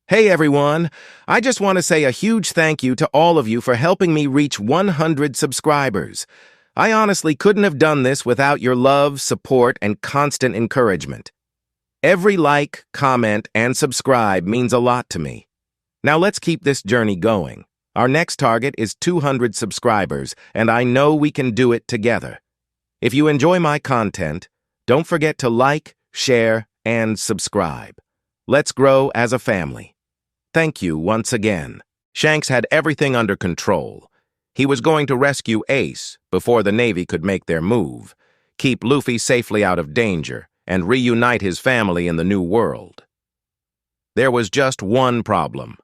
Hey everyone, I just want to say a huge thank you to all of you for helping me reach 100 subscribers. I honestly couldn't have done this without your love, support, and constant encouragement. Every like, comment, and subscribe means a lot to me. Now let's keep this journey going. Our next target is 200 subscribers, and I know we can do it together. If you enjoy my content, don't forget to like, share, and subscribe. Let's grow as a family. Thank you once again. Shanks had everything under control. He was going to rescue Ace before the Navy could make their move, keep Luffy safely out of danger, and reunite his family in the new world. There was just one problem.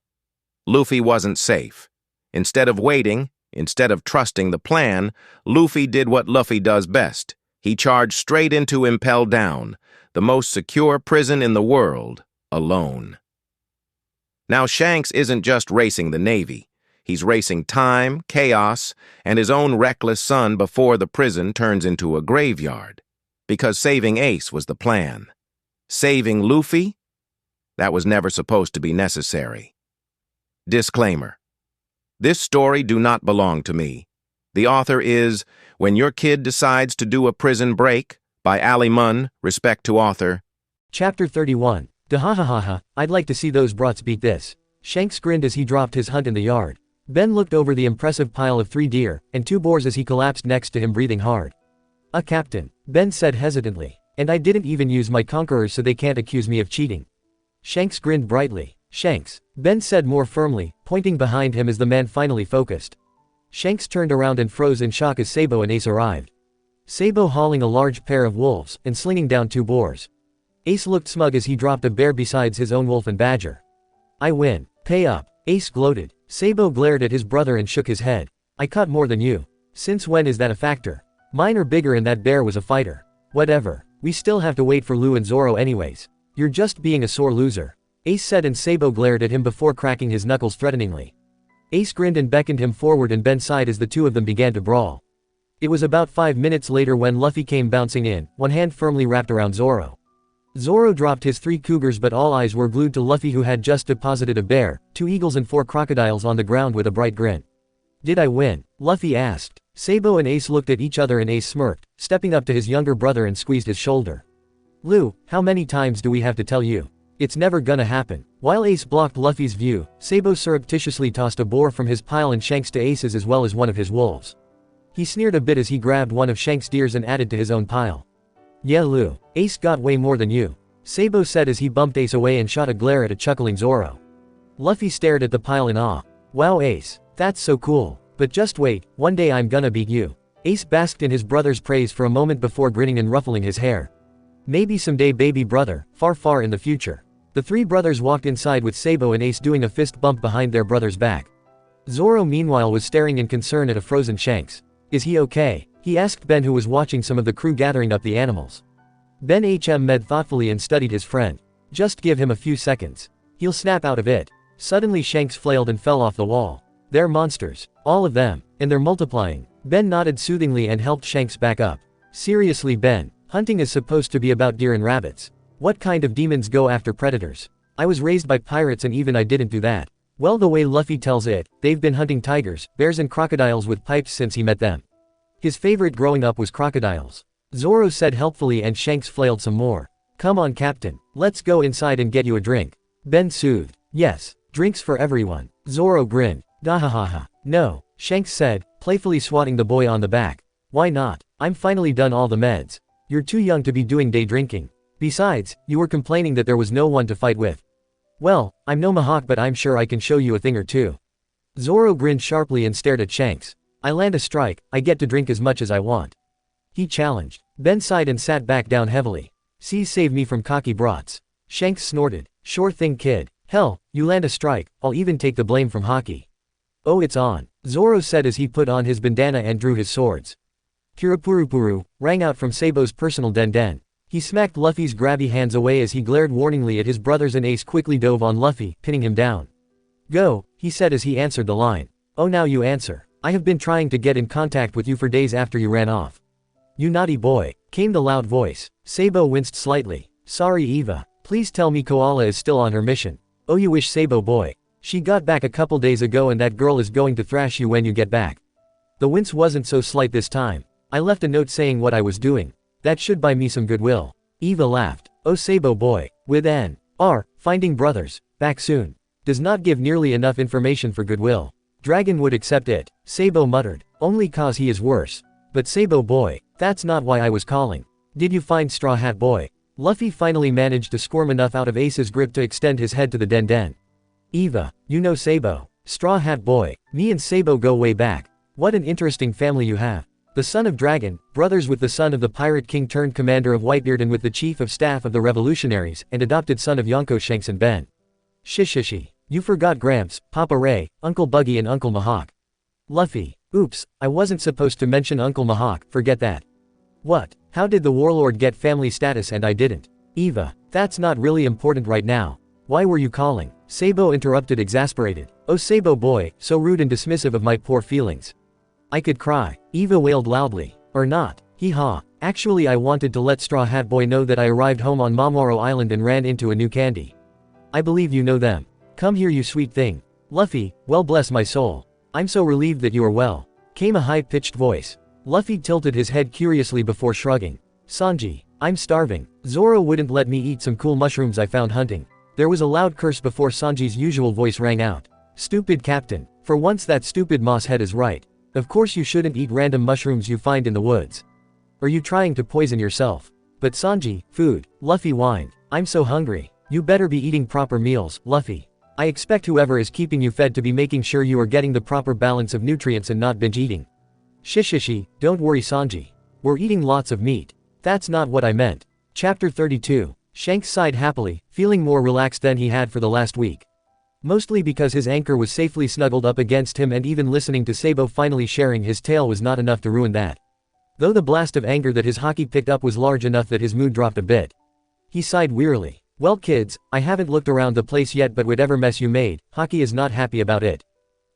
Luffy wasn't safe. Instead of waiting, instead of trusting the plan, Luffy did what Luffy does best. He charged straight into Impel Down, the most secure prison in the world, alone. Now Shanks isn't just racing the Navy. He's racing time, chaos, and his own reckless son before the prison turns into a graveyard. Because saving Ace was the plan. Saving Luffy? That was never supposed to be necessary. Disclaimer. This story do not belong to me. The author is When Your Kid Decides to Do a Prison Break by alymun, respect to author. Chapter 31. Dahahaha, I'd like to see those brats beat this. Shanks grinned as he dropped his hunt in the yard. Ben looked over the impressive pile of 3 deer and 2 boars as he collapsed next to him breathing hard. Captain, Ben said hesitantly, and I didn't even use my conquerors so they can't accuse me of cheating. Shanks grinned brightly. Shanks, Ben said more firmly, pointing behind him as the man finally focused. Shanks turned around and froze in shock as Sabo and Ace arrived. Sabo hauling a large pair of wolves and slinging down 2 boars. Ace looked smug as he dropped a bear besides his own wolf and badger. I win. Pay up. Ace gloated. Sabo glared at his brother and shook his head. I caught more than you. Since when is that a factor? Mine are bigger and that bear was a fighter. Whatever. We still have to wait for Lu and Zoro anyways. You're just being a sore loser. Ace said and Sabo glared at him before cracking his knuckles threateningly. Ace grinned and beckoned him forward and Ben sighed as the 2 of them began to brawl. It was about 5 minutes later when Luffy came bouncing in, one hand firmly wrapped around Zoro. Zoro dropped his 3 cougars but all eyes were glued to Luffy who had just deposited a bear, 2 eagles and 4 crocodiles on the ground with a bright grin. Did I win? Luffy asked. Sabo and Ace looked at each other and Ace smirked, stepping up to his younger brother and squeezed his shoulder. Lu, how many times do we have to tell you? It's never gonna happen. While Ace blocked Luffy's view, Sabo surreptitiously tossed a boar from his pile and Shanks to Ace's as well as one of his wolves. He sneered a bit as he grabbed one of Shanks' deers and added to his own pile. Yeah Lu, Ace got way more than you. Sabo said as he bumped Ace away and shot a glare at a chuckling Zoro. Luffy stared at the pile in awe. Wow Ace, that's so cool. But just wait, one day I'm gonna beat you. Ace basked in his brother's praise for a moment before grinning and ruffling his hair. Maybe someday baby brother, far far in the future. The 3 brothers walked inside with Sabo and Ace doing a fist bump behind their brother's back. Zoro meanwhile was staring in concern at a frozen Shanks. Is he okay? He asked Ben who was watching some of the crew gathering up the animals. Ben med thoughtfully and studied his friend. Just give him a few seconds. He'll snap out of it. Suddenly Shanks flailed and fell off the wall. They're monsters. All of them. And they're multiplying. Ben nodded soothingly and helped Shanks back up. Seriously Ben, hunting is supposed to be about deer and rabbits. What kind of demons go after predators? I was raised by pirates and even I didn't do that. Well the way Luffy tells it, they've been hunting tigers, bears and crocodiles with pipes since he met them. His favorite growing up was crocodiles. Zoro said helpfully and Shanks flailed some more. Come on Captain, let's go inside and get you a drink. Ben soothed. Yes, drinks for everyone. Zoro grinned. Dahahaha. No, Shanks said, playfully swatting the boy on the back. Why not? I'm finally done all the meds. You're too young to be doing day drinking. Besides, you were complaining that there was no one to fight with. Well, I'm no Mihawk but I'm sure I can show you a thing or two. Zoro grinned sharply and stared at Shanks. I land a strike, I get to drink as much as I want. He challenged. Ben sighed and sat back down heavily. Seas save me from cocky brats. Shanks snorted. Sure thing kid. Hell, you land a strike, I'll even take the blame from hockey. Oh it's on. Zoro said as he put on his bandana and drew his swords. Purupurupuru, rang out from Sabo's personal den. He smacked Luffy's grabby hands away as he glared warningly at his brothers and Ace quickly dove on Luffy, pinning him down. Go, he said as he answered the line. Oh now you answer. I have been trying to get in contact with you for days after you ran off. You naughty boy, came the loud voice. Sabo winced slightly. Sorry Eva, please tell me Koala is still on her mission. Oh, you wish, Sabo boy. She got back a couple days ago and that girl is going to thrash you when you get back. The wince wasn't so slight this time. I left a note saying what I was doing. That should buy me some goodwill. Eva laughed. Oh, Sabo boy, with an R, finding brothers, back soon. Does not give nearly enough information for goodwill. Dragon would accept it, Sabo muttered, only cause he is worse. But Sabo boy, that's not why I was calling. Did you find Straw Hat boy? Luffy finally managed to squirm enough out of Ace's grip to extend his head to the den. Eva, you know Sabo. Straw Hat boy, me and Sabo go way back. What an interesting family you have. The son of Dragon, brothers with the son of the Pirate King turned commander of Whitebeard and with the chief of staff of the revolutionaries, and adopted son of Yonko, Shanks and Ben. Shishishi. You forgot Gramps, Papa Ray, Uncle Buggy and Uncle Mahawk. Luffy. Oops, I wasn't supposed to mention Uncle Mahawk, forget that. What? How did the warlord get family status and I didn't? Eva, that's not really important right now. Why were you calling? Sabo interrupted, exasperated. Oh Sabo boy, so rude and dismissive of my poor feelings. I could cry. Eva wailed loudly. Or not. Hee-haw. Actually I wanted to let Straw Hat boy know that I arrived home on Mamoro Island and ran into a new candy. I believe you know them. Come here you sweet thing. Luffy, well bless my soul. I'm so relieved that you are well. Came a high-pitched voice. Luffy tilted his head curiously before shrugging. Sanji, I'm starving. Zoro wouldn't let me eat some cool mushrooms I found hunting. There was a loud curse before Sanji's usual voice rang out. Stupid captain. For once that stupid moss head is right. Of course you shouldn't eat random mushrooms you find in the woods. Are you trying to poison yourself? But Sanji, food. Luffy whined. I'm so hungry. You better be eating proper meals, Luffy. I expect whoever is keeping you fed to be making sure you are getting the proper balance of nutrients and not binge eating. Shishishi, don't worry Sanji. We're eating lots of meat. That's not what I meant. Chapter 32. Shanks sighed happily, feeling more relaxed than he had for the last week. Mostly because his anchor was safely snuggled up against him and even listening to Sabo finally sharing his tale was not enough to ruin that. Though the blast of anger that his haki picked up was large enough that his mood dropped a bit. He sighed wearily. Well kids, I haven't looked around the place yet but whatever mess you made, Haki is not happy about it.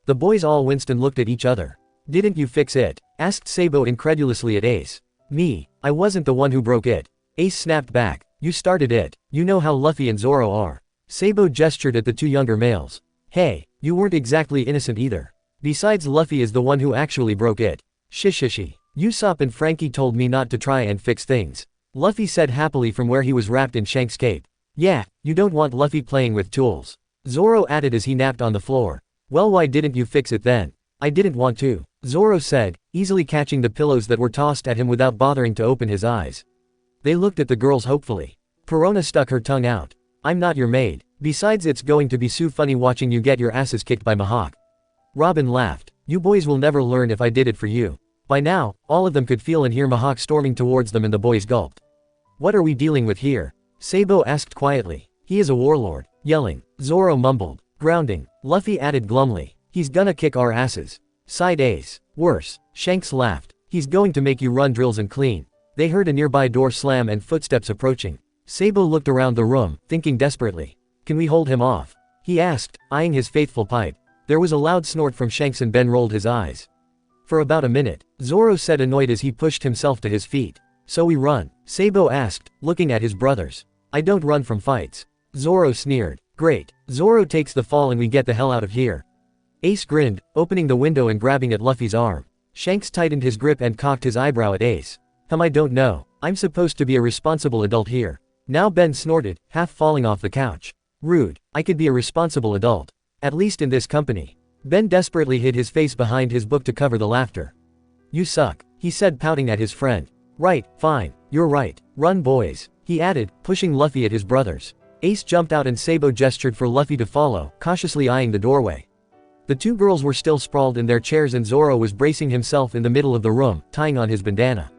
The boys all winced and looked at each other. Didn't you fix it? Asked Sabo incredulously at Ace. Me, I wasn't the one who broke it. Ace snapped back. You started it. You know how Luffy and Zoro are. Sabo gestured at the two younger males. Hey, you weren't exactly innocent either. Besides Luffy is the one who actually broke it. Shishishi. Usopp and Frankie told me not to try and fix things. Luffy said happily from where he was wrapped in Shanks' cape. Yeah, you don't want Luffy playing with tools. Zoro added as he napped on the floor. Well why didn't you fix it then? I didn't want to. Zoro said, easily catching the pillows that were tossed at him without bothering to open his eyes. They looked at the girls hopefully. Perona stuck her tongue out. I'm not your maid. Besides it's going to be so funny watching you get your asses kicked by Mahawk. Robin laughed. You boys will never learn if I did it for you. By now, all of them could feel and hear Mahawk storming towards them and the boys gulped. What are we dealing with here? Sabo asked quietly. He is a warlord. Yelling. Zoro mumbled. Grounding. Luffy added glumly. He's gonna kick our asses. Sighed Ace. Worse. Shanks laughed. He's going to make you run drills and clean. They heard a nearby door slam and footsteps approaching. Sabo looked around the room, thinking desperately. Can we hold him off? He asked, eyeing his faithful pipe. There was a loud snort from Shanks and Ben rolled his eyes. For about a minute, Zoro said annoyed as he pushed himself to his feet. So we run? Sabo asked, looking at his brothers. I don't run from fights. Zoro sneered. Great. Zoro takes the fall and we get the hell out of here. Ace grinned, opening the window and grabbing at Luffy's arm. Shanks tightened his grip and cocked his eyebrow at Ace. I don't know. I'm supposed to be a responsible adult here. Now Ben snorted, half falling off the couch. Rude. I could be a responsible adult. At least in this company. Ben desperately hid his face behind his book to cover the laughter. You suck, he said pouting at his friend. Right, fine, you're right. Run boys, he added, pushing Luffy at his brothers. Ace jumped out and Sabo gestured for Luffy to follow, cautiously eyeing the doorway. The two girls were still sprawled in their chairs and Zoro was bracing himself in the middle of the room, tying on his bandana.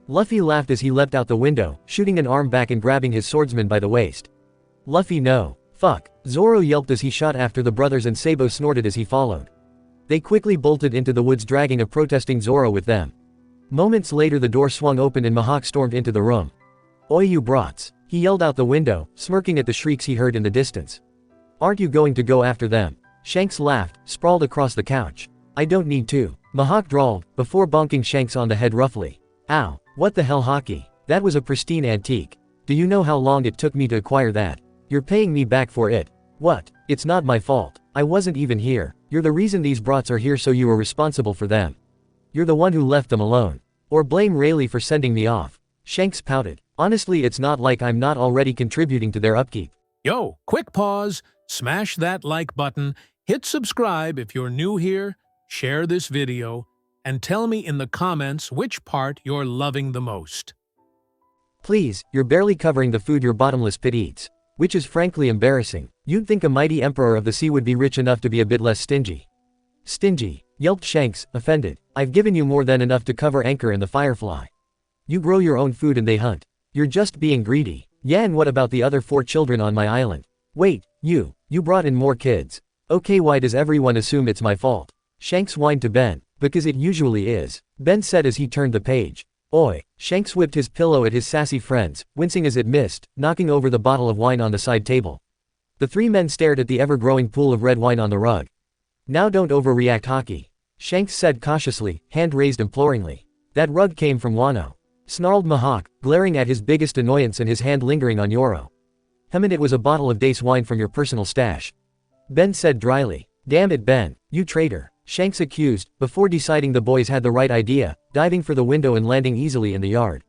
Luffy laughed as he leapt out the window, shooting an arm back and grabbing his swordsman by the waist. Luffy no. Fuck. Zoro yelped as he shot after the brothers and Sabo snorted as he followed. They quickly bolted into the woods dragging a protesting Zoro with them. Moments later the door swung open and Mahawk stormed into the room. Oi you brats, he yelled out the window, smirking at the shrieks he heard in the distance. Aren't you going to go after them? Shanks laughed, sprawled across the couch. I don't need to, Mahawk drawled, before bonking Shanks on the head roughly. Ow, what the hell Haki? That was a pristine antique. Do you know how long it took me to acquire that? You're paying me back for it. What? It's not my fault. I wasn't even here. You're the reason these brats are here, so you were responsible for them. You're the one who left them alone. Or blame Rayleigh for sending me off. Shanks pouted. Honestly, it's not like I'm not already contributing to their upkeep. Yo, quick pause, smash that like button, hit subscribe if you're new here, share this video, and tell me in the comments which part you're loving the most. Please, you're barely covering the food your bottomless pit eats. Which is frankly embarrassing. You'd think a mighty emperor of the sea would be rich enough to be a bit less stingy. Stingy, yelped Shanks, offended. I've given you more than enough to cover Anchor and the Firefly. You grow your own food and they hunt. You're just being greedy. Yeah, and what about the other 4 children on my island? Wait, you brought in more kids. Okay, why does everyone assume it's my fault? Shanks whined to Ben. Because it usually is, Ben said as he turned the page. Oi, Shanks whipped his pillow at his sassy friends, wincing as it missed, knocking over the bottle of wine on the side table. The 3 men stared at the ever-growing pool of red wine on the rug. Now don't overreact, Hockey, Shanks said cautiously, hand raised imploringly. That rug came from Wano, snarled Mihawk, glaring at his biggest annoyance and his hand lingering on Yoro. And it was a bottle of Dace wine from your personal stash, Ben said dryly. Damn it, Ben, you traitor, Shanks accused, before deciding the boys had the right idea, diving for the window and landing easily in the yard.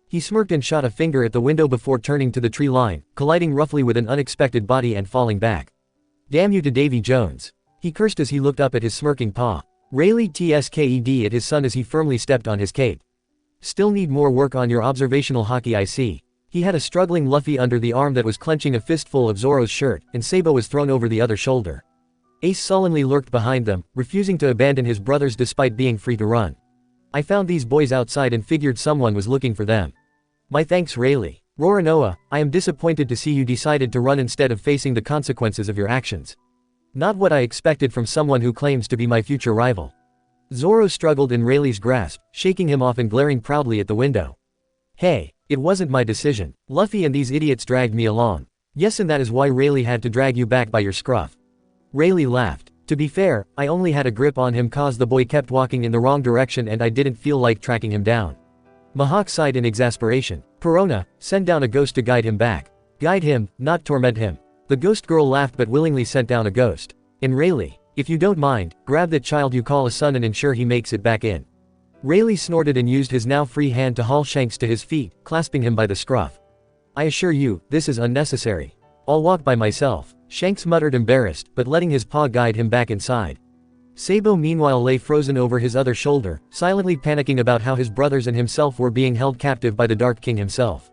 He smirked and shot a finger at the window before turning to the tree line, colliding roughly with an unexpected body and falling back. Damn you to Davy Jones, he cursed as he looked up at his smirking paw. Rayleigh tsked at his son as he firmly stepped on his cape. Still need more work on your observational hockey, I see. He had a struggling Luffy under the arm that was clenching a fistful of Zoro's shirt, and Sabo was thrown over the other shoulder. Ace sullenly lurked behind them, refusing to abandon his brothers despite being free to run. I found these boys outside and figured someone was looking for them. My thanks, Rayleigh. Roronoa, I am disappointed to see you decided to run instead of facing the consequences of your actions. Not what I expected from someone who claims to be my future rival. Zoro struggled in Rayleigh's grasp, shaking him off and glaring proudly at the window. Hey, it wasn't my decision. Luffy and these idiots dragged me along. Yes, and that is why Rayleigh had to drag you back by your scruff. Rayleigh laughed. To be fair, I only had a grip on him cause the boy kept walking in the wrong direction and I didn't feel like tracking him down. Mihawk sighed in exasperation. Perona, send down a ghost to guide him back. Guide him, not torment him. The ghost girl laughed but willingly sent down a ghost. And Rayleigh, if you don't mind, grab that child you call a son and ensure he makes it back in. Rayleigh snorted and used his now free hand to haul Shanks to his feet, clasping him by the scruff. I assure you, this is unnecessary. I'll walk by myself, Shanks muttered embarrassed, but letting his paw guide him back inside. Sabo meanwhile lay frozen over his other shoulder, silently panicking about how his brothers and himself were being held captive by the Dark King himself.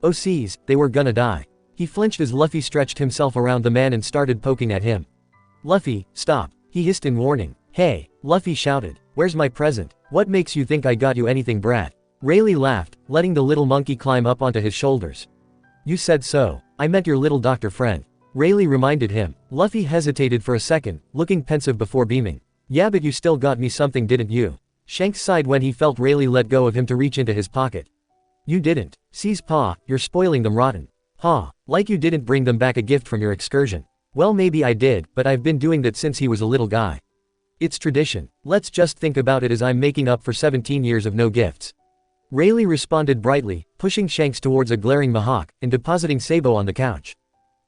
Oh sees, they were gonna die. He flinched as Luffy stretched himself around the man and started poking at him. Luffy, stop, he hissed in warning. Hey, Luffy shouted, where's my present? What makes you think I got you anything, brat? Rayleigh laughed, letting the little monkey climb up onto his shoulders. You said so. I meant your little doctor friend, Rayleigh reminded him. Luffy hesitated for a second, looking pensive before beaming. Yeah, but you still got me something, didn't you? Shanks sighed when he felt Rayleigh let go of him to reach into his pocket. You didn't. Seize paw, you're spoiling them rotten. Ha, like you didn't bring them back a gift from your excursion. Well, maybe I did, but I've been doing that since he was a little guy. It's tradition. Let's just think about it as I'm making up for 17 years of no gifts. Rayleigh responded brightly, pushing Shanks towards a glaring Mihawk, and depositing Sabo on the couch.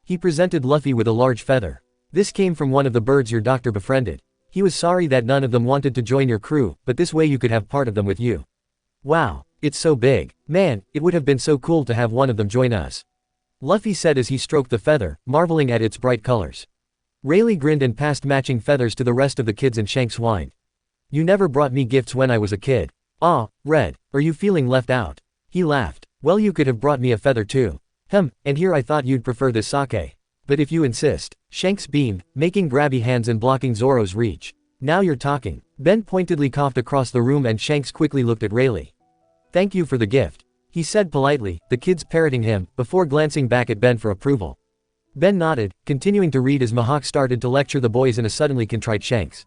He presented Luffy with a large feather. This came from one of the birds your doctor befriended. He was sorry that none of them wanted to join your crew, but this way you could have part of them with you. Wow, it's so big. Man, it would have been so cool to have one of them join us. Luffy said as he stroked the feather, marveling at its bright colors. Rayleigh grinned and passed matching feathers to the rest of the kids and Shanks whined. You never brought me gifts when I was a kid. Ah, Red, are you feeling left out? He laughed. Well, you could have brought me a feather too. And here I thought you'd prefer this sake. But if you insist. Shanks beamed, making grabby hands and blocking Zoro's reach. Now you're talking. Ben pointedly coughed across the room and Shanks quickly looked at Rayleigh. Thank you for the gift, he said politely, the kids parroting him, before glancing back at Ben for approval. Ben nodded, continuing to read as Mihawk started to lecture the boys in a suddenly contrite Shanks.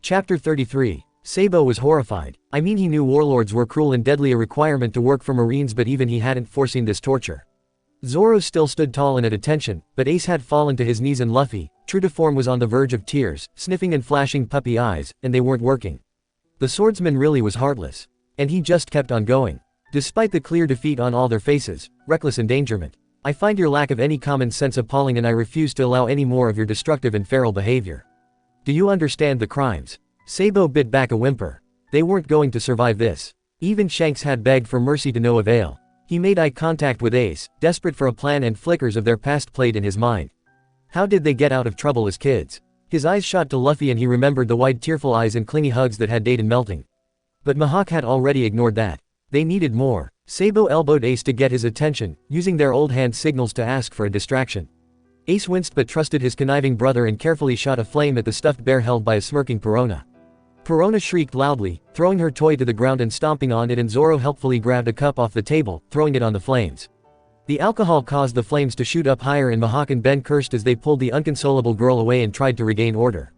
Chapter 33. Sabo was horrified. I mean, he knew warlords were cruel and deadly, a requirement to work for Marines, but even he hadn't foreseen this torture. Zoro still stood tall and at attention, but Ace had fallen to his knees and Luffy, true to form, was on the verge of tears, sniffing and flashing puppy eyes, and they weren't working. The swordsman really was heartless. And he just kept on going. Despite the clear defeat on all their faces, reckless endangerment. I find your lack of any common sense appalling and I refuse to allow any more of your destructive and feral behavior. Do you understand the crimes? Sabo bit back a whimper. They weren't going to survive this. Even Shanks had begged for mercy to no avail. He made eye contact with Ace, desperate for a plan, and flickers of their past played in his mind. How did they get out of trouble as kids? His eyes shot to Luffy and he remembered the wide tearful eyes and clingy hugs that had Dayton melting. But Mihawk had already ignored that. They needed more. Sabo elbowed Ace to get his attention, using their old hand signals to ask for a distraction. Ace winced but trusted his conniving brother and carefully shot a flame at the stuffed bear held by a smirking Perona. Perona shrieked loudly, throwing her toy to the ground and stomping on it, and Zoro helpfully grabbed a cup off the table, throwing it on the flames. The alcohol caused the flames to shoot up higher and Mihawk and Ben cursed as they pulled the inconsolable girl away and tried to regain order.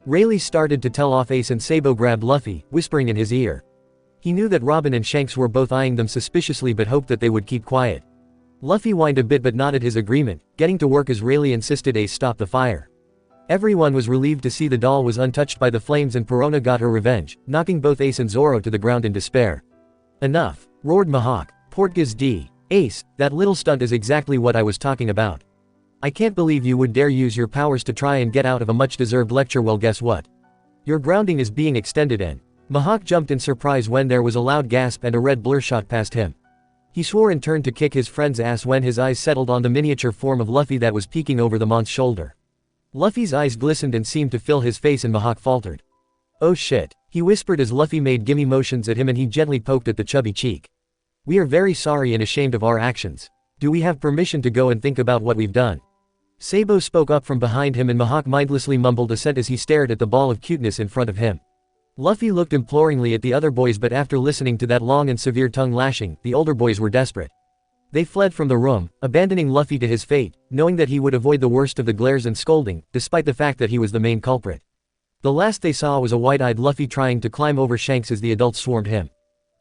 Rayleigh started to tell off Ace and Sabo grabbed Luffy, whispering in his ear. He knew that Robin and Shanks were both eyeing them suspiciously but hoped that they would keep quiet. Luffy whined a bit but nodded his agreement, getting to work as Rayleigh insisted Ace stop the fire. Everyone was relieved to see the doll was untouched by the flames and Perona got her revenge, knocking both Ace and Zoro to the ground in despair. Enough, roared Mihawk. Portgas D. Ace, that little stunt is exactly what I was talking about. I can't believe you would dare use your powers to try and get out of a much-deserved lecture. Well, guess what? Your grounding is being extended and Mihawk jumped in surprise when there was a loud gasp and a red blur shot past him. He swore and turned to kick his friend's ass when his eyes settled on the miniature form of Luffy that was peeking over the Mont's shoulder. Luffy's eyes glistened and seemed to fill his face and Mihawk faltered. Oh shit, he whispered as Luffy made gimme motions at him and he gently poked at the chubby cheek. We are very sorry and ashamed of our actions. Do we have permission to go and think about what we've done? Sabo spoke up from behind him and Mihawk mindlessly mumbled assent as he stared at the ball of cuteness in front of him. Luffy looked imploringly at the other boys but after listening to that long and severe tongue lashing, the older boys were desperate. They fled from the room, abandoning Luffy to his fate, knowing that he would avoid the worst of the glares and scolding, despite the fact that he was the main culprit. The last they saw was a wide-eyed Luffy trying to climb over Shanks as the adults swarmed him.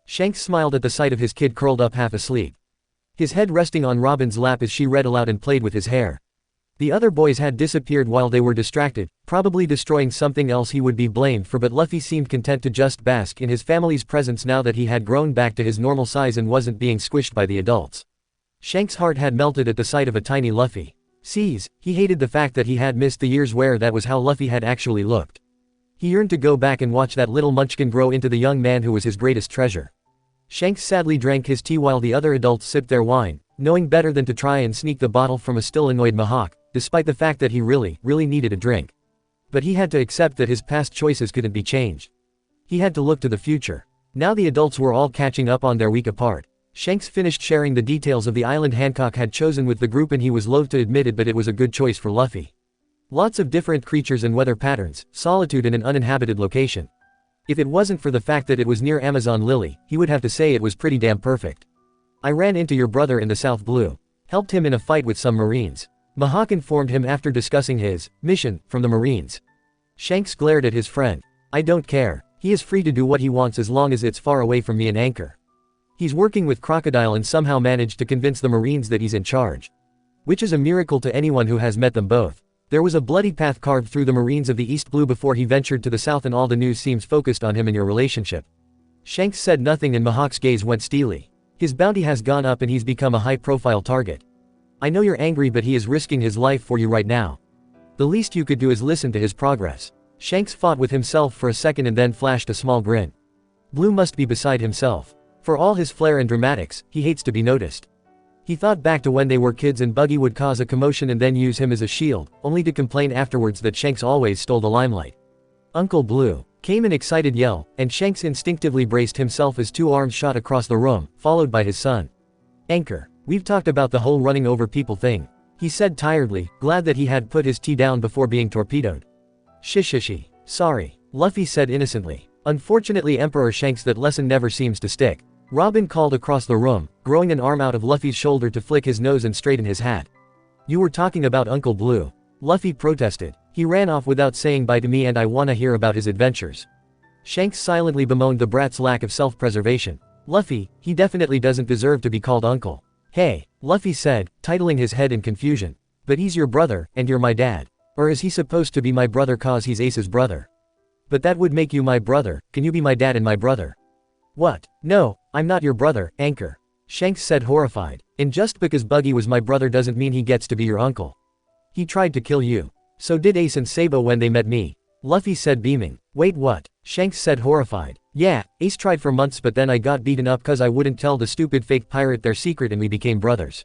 Shanks smiled at the sight of his kid curled up half asleep. His head resting on Robin's lap as she read aloud and played with his hair. The other boys had disappeared while they were distracted, probably destroying something else he would be blamed for, but Luffy seemed content to just bask in his family's presence now that he had grown back to his normal size and wasn't being squished by the adults. Shanks' heart had melted at the sight of a tiny Luffy. He hated the fact that he had missed the years where that was how Luffy had actually looked. He yearned to go back and watch that little munchkin grow into the young man who was his greatest treasure. Shanks sadly drank his tea while the other adults sipped their wine, knowing better than to try and sneak the bottle from a still annoyed Mihawk, despite the fact that he really needed a drink. But he had to accept that his past choices couldn't be changed. He had to look to the future. Now the adults were all catching up on their week apart. Shanks finished sharing the details of the island Hancock had chosen with the group and he was loath to admit it, but it was a good choice for Luffy. Lots of different creatures and weather patterns, solitude in an uninhabited location. If it wasn't for the fact that it was near Amazon Lily, he would have to say it was pretty damn perfect. I ran into your brother in the South Blue. Helped him in a fight with some Marines. Mihawk informed him after discussing his mission from the Marines. Shanks glared at his friend. I don't care. He is free to do what he wants as long as it's far away from me and Anchor. He's working with Crocodile and somehow managed to convince the Marines that he's in charge. Which is a miracle to anyone who has met them both. There was a bloody path carved through the Marines of the East Blue before he ventured to the South and all the news seems focused on him and your relationship. Shanks said nothing and Mihawk's gaze went steely. His bounty has gone up and he's become a high-profile target. I know you're angry but he is risking his life for you right now. The least you could do is listen to his progress. Shanks fought with himself for a second and then flashed a small grin. Blue must be beside himself. For all his flair and dramatics, he hates to be noticed. He thought back to when they were kids and Buggy would cause a commotion and then use him as a shield, only to complain afterwards that Shanks always stole the limelight. Uncle Blue, came an excited yell, and Shanks instinctively braced himself as two arms shot across the room, followed by his son. Anchor, we've talked about the whole running over people thing, he said tiredly, glad that he had put his tea down before being torpedoed. Shishishi. Sorry, Luffy said innocently. Unfortunately Emperor Shanks, that lesson never seems to stick. Robin called across the room, growing an arm out of Luffy's shoulder to flick his nose and straighten his hat. You were talking about Uncle Blue. Luffy protested. He ran off without saying bye to me and I wanna hear about his adventures. Shanks silently bemoaned the brat's lack of self-preservation. Luffy, he definitely doesn't deserve to be called uncle. Hey, Luffy said, titling his head in confusion. But he's your brother, and you're my dad. Or is he supposed to be my brother cause he's Ace's brother? But that would make you my brother, can you be my dad and my brother? What? No, I'm not your brother, Anchor. Shanks said horrified. And just because Buggy was my brother doesn't mean he gets to be your uncle. He tried to kill you. So did Ace and Sabo when they met me. Luffy said beaming. Wait, what? Shanks said horrified. Yeah, Ace tried for months but then I got beaten up cause I wouldn't tell the stupid fake pirate their secret and we became brothers.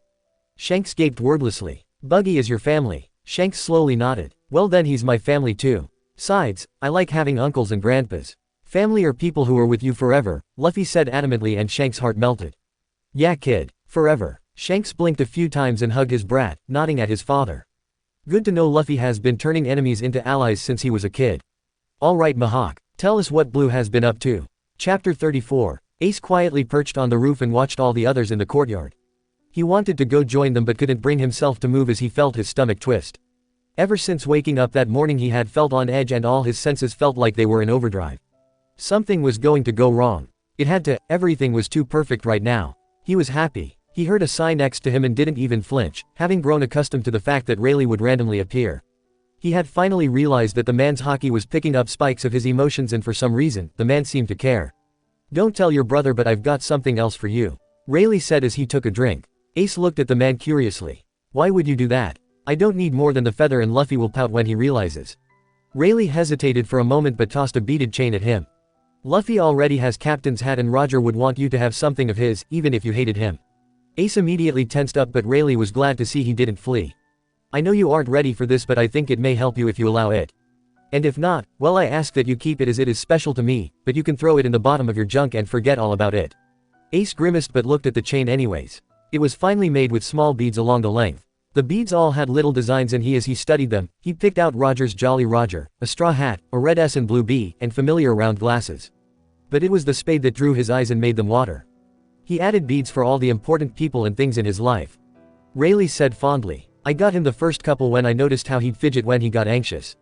Shanks gaped wordlessly. Buggy is your family. Shanks slowly nodded. Well then he's my family too. Sides, I like having uncles and grandpas. Family are people who are with you forever, Luffy said adamantly and Shanks' heart melted. Yeah kid, forever. Shanks blinked a few times and hugged his brat, nodding at his father. Good to know Luffy has been turning enemies into allies since he was a kid. Alright Mihawk, tell us what Blue has been up to. Chapter 34. Ace quietly perched on the roof and watched all the others in the courtyard. He wanted to go join them but couldn't bring himself to move as he felt his stomach twist. Ever since waking up that morning he had felt on edge and all his senses felt like they were in overdrive. Something was going to go wrong. It had to, everything was too perfect right now. He was happy. He heard a sigh next to him and didn't even flinch, having grown accustomed to the fact that Rayleigh would randomly appear. He had finally realized that the man's hockey was picking up spikes of his emotions and for some reason, the man seemed to care. Don't tell your brother but I've got something else for you. Rayleigh said as he took a drink. Ace looked at the man curiously. Why would you do that? I don't need more than the feather and Luffy will pout when he realizes. Rayleigh hesitated for a moment but tossed a beaded chain at him. Luffy already has captain's hat and Roger would want you to have something of his, even if you hated him. Ace immediately tensed up but Rayleigh was glad to see he didn't flee. I know you aren't ready for this but I think it may help you if you allow it. And if not, well I ask that you keep it as it is special to me, but you can throw it in the bottom of your junk and forget all about it. Ace grimaced but looked at the chain anyways. It was finely made with small beads along the length. The beads all had little designs and as he studied them, he picked out Roger's Jolly Roger, a straw hat, a red S and blue B, and familiar round glasses. But it was the spade that drew his eyes and made them water. He added beads for all the important people and things in his life. Rayleigh said fondly. I got him the first couple when I noticed how he'd fidget when he got anxious.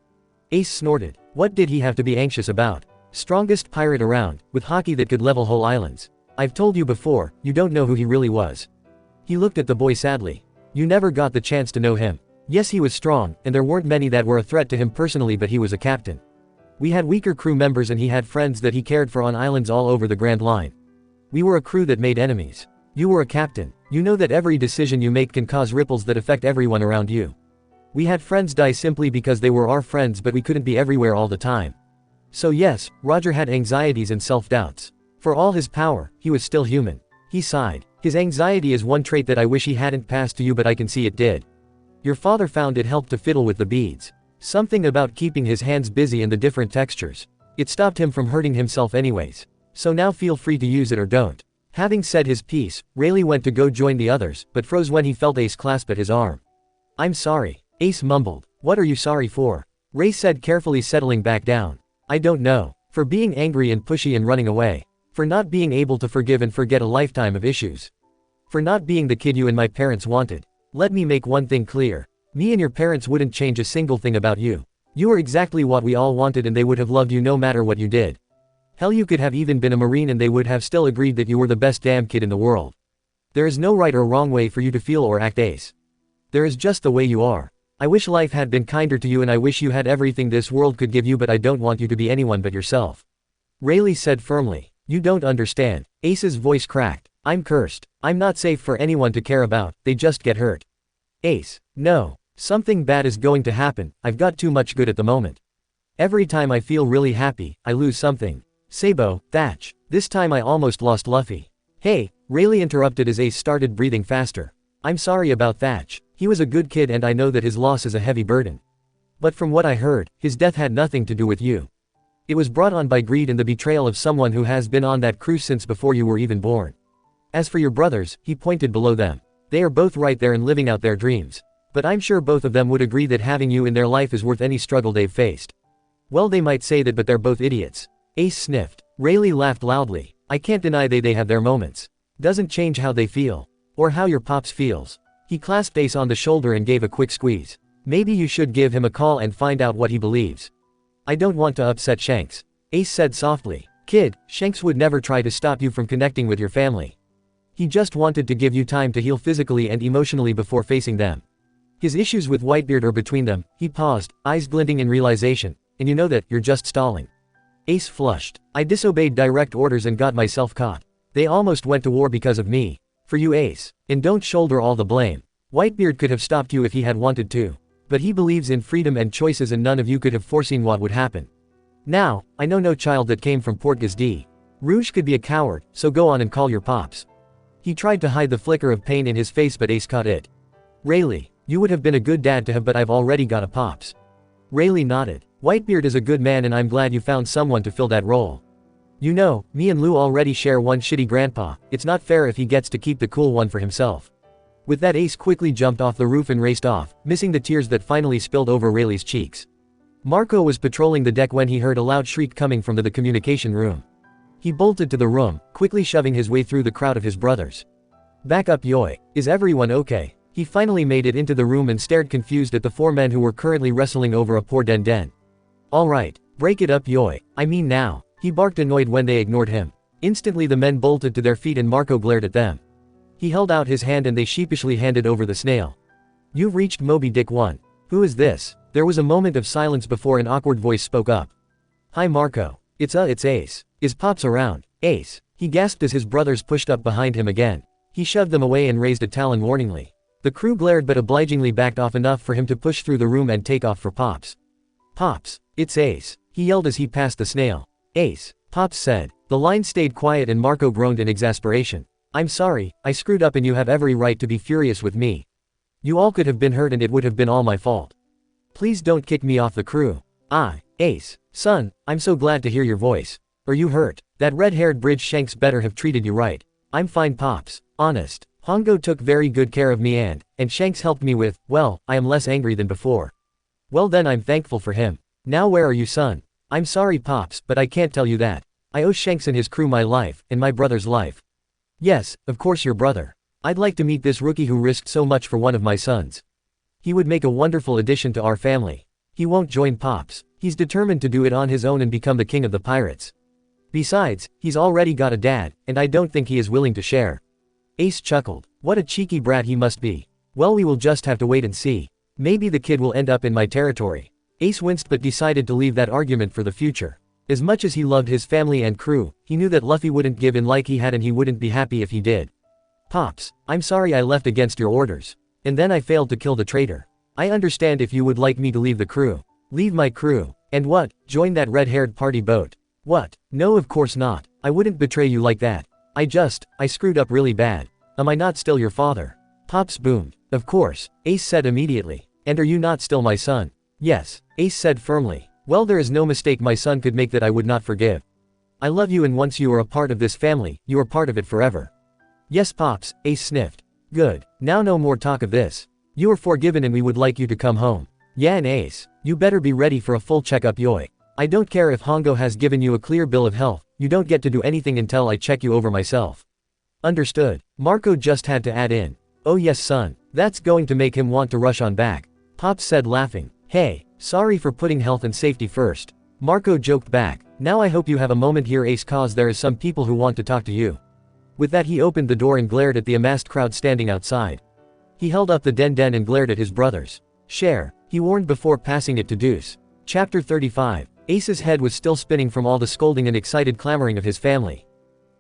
Ace snorted. What did he have to be anxious about? Strongest pirate around, with hockey that could level whole islands. I've told you before, you don't know who he really was. He looked at the boy sadly. You never got the chance to know him. Yes he was strong, and there weren't many that were a threat to him personally but he was a captain. We had weaker crew members and he had friends that he cared for on islands all over the Grand Line. We were a crew that made enemies. You were a captain. You know that every decision you make can cause ripples that affect everyone around you. We had friends die simply because they were our friends but we couldn't be everywhere all the time. So yes, Roger had anxieties and self-doubts. For all his power, he was still human. He sighed. His anxiety is one trait that I wish he hadn't passed to you but I can see it did. Your father found it helped to fiddle with the beads. Something about keeping his hands busy and the different textures. It stopped him from hurting himself anyways. So now feel free to use it or don't. Having said his piece, Rayleigh went to go join the others, but froze when he felt Ace clasp at his arm. I'm sorry. Ace mumbled. What are you sorry for? Ray said carefully settling back down. I don't know. For being angry and pushy and running away. For not being able to forgive and forget a lifetime of issues. For not being the kid you and my parents wanted. Let me make one thing clear. Me and your parents wouldn't change a single thing about you. You were exactly what we all wanted and they would have loved you no matter what you did. Hell you could have even been a Marine and they would have still agreed that you were the best damn kid in the world. There is no right or wrong way for you to feel or act Ace. There is just the way you are. I wish life had been kinder to you and I wish you had everything this world could give you but I don't want you to be anyone but yourself. Rayleigh said firmly. You don't understand. Ace's voice cracked. I'm cursed. I'm not safe for anyone to care about, they just get hurt. Ace. No. Something bad is going to happen, I've got too much good at the moment. Every time I feel really happy, I lose something. Sabo, Thatch. This time I almost lost Luffy. Hey, Rayleigh interrupted as Ace started breathing faster. I'm sorry about Thatch. He was a good kid and I know that his loss is a heavy burden. But from what I heard, his death had nothing to do with you. It was brought on by greed and the betrayal of someone who has been on that cruise since before you were even born. As for your brothers, he pointed below them. They are both right there and living out their dreams. But I'm sure both of them would agree that having you in their life is worth any struggle they've faced. Well they might say that but they're both idiots. Ace sniffed. Rayleigh laughed loudly. I can't deny they have their moments. Doesn't change how they feel. Or how your pops feels. He clasped Ace on the shoulder and gave a quick squeeze. Maybe you should give him a call and find out what he believes. I don't want to upset Shanks. Ace said softly. Kid, Shanks would never try to stop you from connecting with your family. He just wanted to give you time to heal physically and emotionally before facing them. His issues with Whitebeard are between them. He paused, eyes glinting in realization. And you know that, you're just stalling. Ace flushed. I disobeyed direct orders and got myself caught. They almost went to war because of me. For you Ace. And don't shoulder all the blame. Whitebeard could have stopped you if he had wanted to. But he believes in freedom and choices and none of you could have foreseen what would happen. Now, I know no child that came from Port Gazdi. Rouge could be a coward, so go on and call your pops. He tried to hide the flicker of pain in his face but Ace caught it. Rayleigh, you would have been a good dad to have but I've already got a pops. Rayleigh nodded. Whitebeard is a good man and I'm glad you found someone to fill that role. You know, me and Lou already share one shitty grandpa, it's not fair if he gets to keep the cool one for himself. With that Ace quickly jumped off the roof and raced off, missing the tears that finally spilled over Rayleigh's cheeks. Marco was patrolling the deck when he heard a loud shriek coming from the communication room. He bolted to the room, quickly shoving his way through the crowd of his brothers. Back up Yoy, is everyone okay? He finally made it into the room and stared confused at the 4 men who were currently wrestling over a poor Den. Alright, break it up Yoy, I mean now, he barked annoyed when they ignored him. Instantly the men bolted to their feet and Marco glared at them. He held out his hand and they sheepishly handed over the snail. You've reached Moby Dick 1. Who is this? There was a moment of silence before an awkward voice spoke up. Hi Marco. It's Ace. Is Pops around? Ace. He gasped as his brothers pushed up behind him again. He shoved them away and raised a talon warningly. The crew glared but obligingly backed off enough for him to push through the room and take off for Pops. Pops. It's Ace. He yelled as he passed the snail. Ace. Pops said. The line stayed quiet and Marco groaned in exasperation. I'm sorry, I screwed up and you have every right to be furious with me. You all could have been hurt and it would have been all my fault. Please don't kick me off the crew. Ace. Son, I'm so glad to hear your voice. Are you hurt? That red-haired bridge Shanks better have treated you right. I'm fine Pops. Honest. Hongo took very good care of me and Shanks helped me with, well, I am less angry than before. Well then I'm thankful for him. Now where are you son? I'm sorry Pops, but I can't tell you that. I owe Shanks and his crew my life, and my brother's life. Yes, of course your brother. I'd like to meet this rookie who risked so much for one of my sons. He would make a wonderful addition to our family. He won't join Pops. He's determined to do it on his own and become the king of the pirates. Besides, he's already got a dad, and I don't think he is willing to share. Ace chuckled. What a cheeky brat he must be. Well we will just have to wait and see. Maybe the kid will end up in my territory. Ace winced but decided to leave that argument for the future. As much as he loved his family and crew, he knew that Luffy wouldn't give in like he had and he wouldn't be happy if he did. Pops, I'm sorry I left against your orders. And then I failed to kill the traitor. I understand if you would like me to leave the crew. Leave my crew. And what, join that red-haired party boat? What? No of course not. I wouldn't betray you like that. I screwed up really bad. Am I not still your father? Pops boomed. Of course, Ace said immediately. And are you not still my son? Yes, Ace said firmly. Well there is no mistake my son could make that I would not forgive. I love you and once you are a part of this family, you are part of it forever. Yes Pops, Ace sniffed. Good, now no more talk of this. You are forgiven and we would like you to come home. Yeah and Ace, you better be ready for a full checkup Yoy. I don't care if Hongo has given you a clear bill of health, you don't get to do anything until I check you over myself. Understood. Marco just had to add in. Oh yes son, that's going to make him want to rush on back. Pops said laughing. Hey, sorry for putting health and safety first. Marco joked back. Now I hope you have a moment here Ace cause there is some people who want to talk to you. With that he opened the door and glared at the amassed crowd standing outside. He held up the Den and glared at his brothers. Share, he warned before passing it to Deuce. Chapter 35. Ace's head was still spinning from all the scolding and excited clamoring of his family.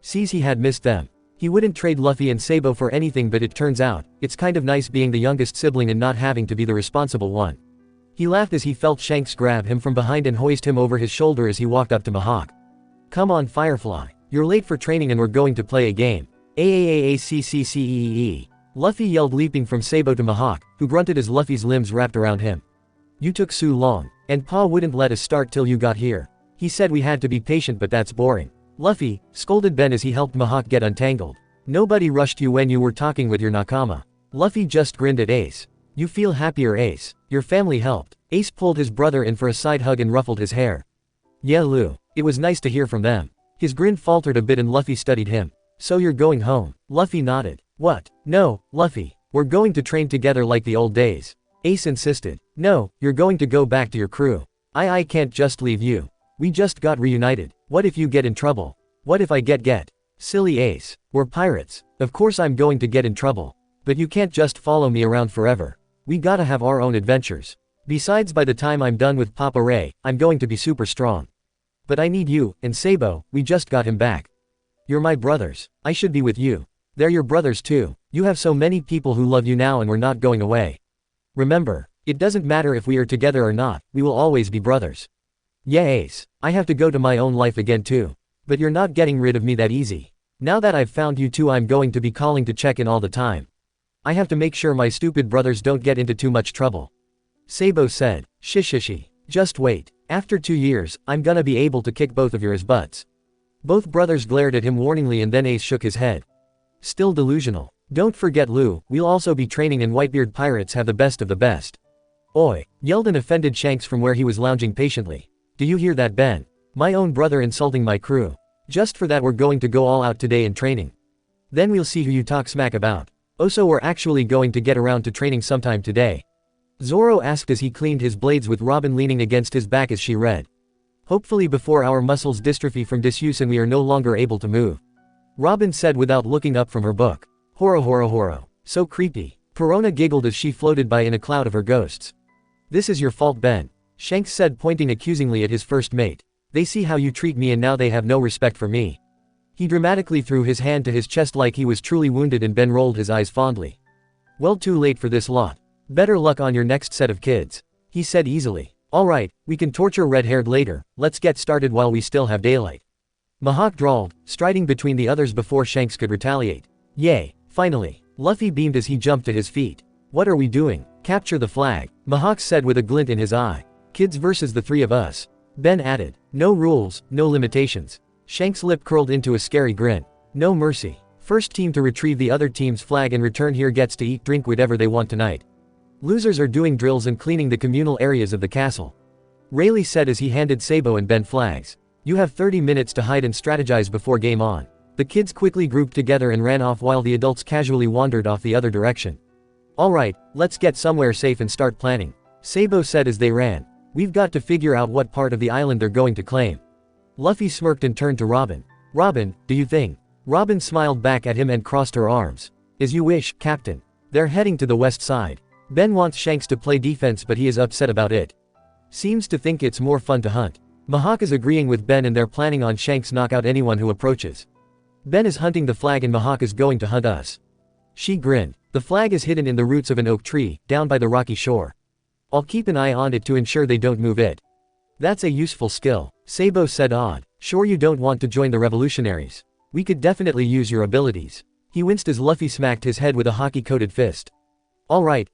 Sees he had missed them. He wouldn't trade Luffy and Sabo for anything but it turns out, it's kind of nice being the youngest sibling and not having to be the responsible one. He laughed as he felt Shanks grab him from behind and hoist him over his shoulder as he walked up to Mihawk. Come on Firefly. You're late for training and we're going to play a game. AAAACCCEE. Luffy yelled leaping from Sabo to Mihawk, who grunted as Luffy's limbs wrapped around him. You took so long. And Pa wouldn't let us start till you got here. He said we had to be patient but that's boring. Luffy, scolded Ben as he helped Mihawk get untangled. Nobody rushed you when you were talking with your nakama. Luffy just grinned at Ace. You feel happier Ace. Your family helped. Ace pulled his brother in for a side hug and ruffled his hair. Yeah Lou. It was nice to hear from them. His grin faltered a bit and Luffy studied him. So you're going home. Luffy nodded. What? No, Luffy. We're going to train together like the old days. Ace insisted. No, you're going to go back to your crew. I can't just leave you. We just got reunited. What if you get in trouble? What if I get? Silly Ace. We're pirates. Of course I'm going to get in trouble. But you can't just follow me around forever. We gotta have our own adventures. Besides by the time I'm done with Papa Ray, I'm going to be super strong. But I need you, and Sabo, we just got him back. You're my brothers. I should be with you. They're your brothers too. You have so many people who love you now and we're not going away. Remember, it doesn't matter if we are together or not, we will always be brothers. Yeah, Ace. I have to go to my own life again too. But you're not getting rid of me that easy. Now that I've found you two, I'm going to be calling to check in all the time. I have to make sure my stupid brothers don't get into too much trouble. Sabo said, Shishishi. Just wait. After 2 years, I'm gonna be able to kick both of yours butts. Both brothers glared at him warningly and then Ace shook his head. Still delusional. Don't forget Lou, we'll also be training and Whitebeard pirates have the best of the best. Oi, yelled an offended Shanks from where he was lounging patiently. Do you hear that, Ben? My own brother insulting my crew. Just for that we're going to go all out today in training. Then we'll see who you talk smack about. Oh, so we're actually going to get around to training sometime today? Zoro asked as he cleaned his blades with Robin leaning against his back as she read. Hopefully before our muscles dystrophy from disuse and we are no longer able to move. Robin said without looking up from her book. Horo horo horo. So creepy. Perona giggled as she floated by in a cloud of her ghosts. This is your fault, Ben. Shanks said, pointing accusingly at his first mate. They see how you treat me and now they have no respect for me. He dramatically threw his hand to his chest like he was truly wounded and Ben rolled his eyes fondly. Well, too late for this lot. Better luck on your next set of kids. He said easily. Alright, we can torture red-haired later, let's get started while we still have daylight. Mihawk drawled, striding between the others before Shanks could retaliate. Yay, finally. Luffy beamed as he jumped to his feet. What are we doing? Capture the flag, Mihawk said with a glint in his eye. Kids versus the three of us. Ben added. No rules, no limitations. Shanks' lip curled into a scary grin. No mercy. First team to retrieve the other team's flag and return here gets to eat drink whatever they want tonight. Losers are doing drills and cleaning the communal areas of the castle. Rayleigh said as he handed Sabo and Ben flags. You have 30 minutes to hide and strategize before game on. The kids quickly grouped together and ran off while the adults casually wandered off the other direction. Alright, let's get somewhere safe and start planning. Sabo said as they ran. We've got to figure out what part of the island they're going to claim. Luffy smirked and turned to Robin. Robin, do you think? Robin smiled back at him and crossed her arms. As you wish, Captain. They're heading to the west side. Ben wants Shanks to play defense but he is upset about it. Seems to think it's more fun to hunt. Mihawk is agreeing with Ben and they're planning on Shanks knock out anyone who approaches. Ben is hunting the flag and Mihawk is going to hunt us. She grinned. The flag is hidden in the roots of an oak tree, down by the rocky shore. I'll keep an eye on it to ensure they don't move it. That's a useful skill, Sabo said odd. Sure you don't want to join the revolutionaries? We could definitely use your abilities. He winced as Luffy smacked his head with a hockey-coated fist. Alright,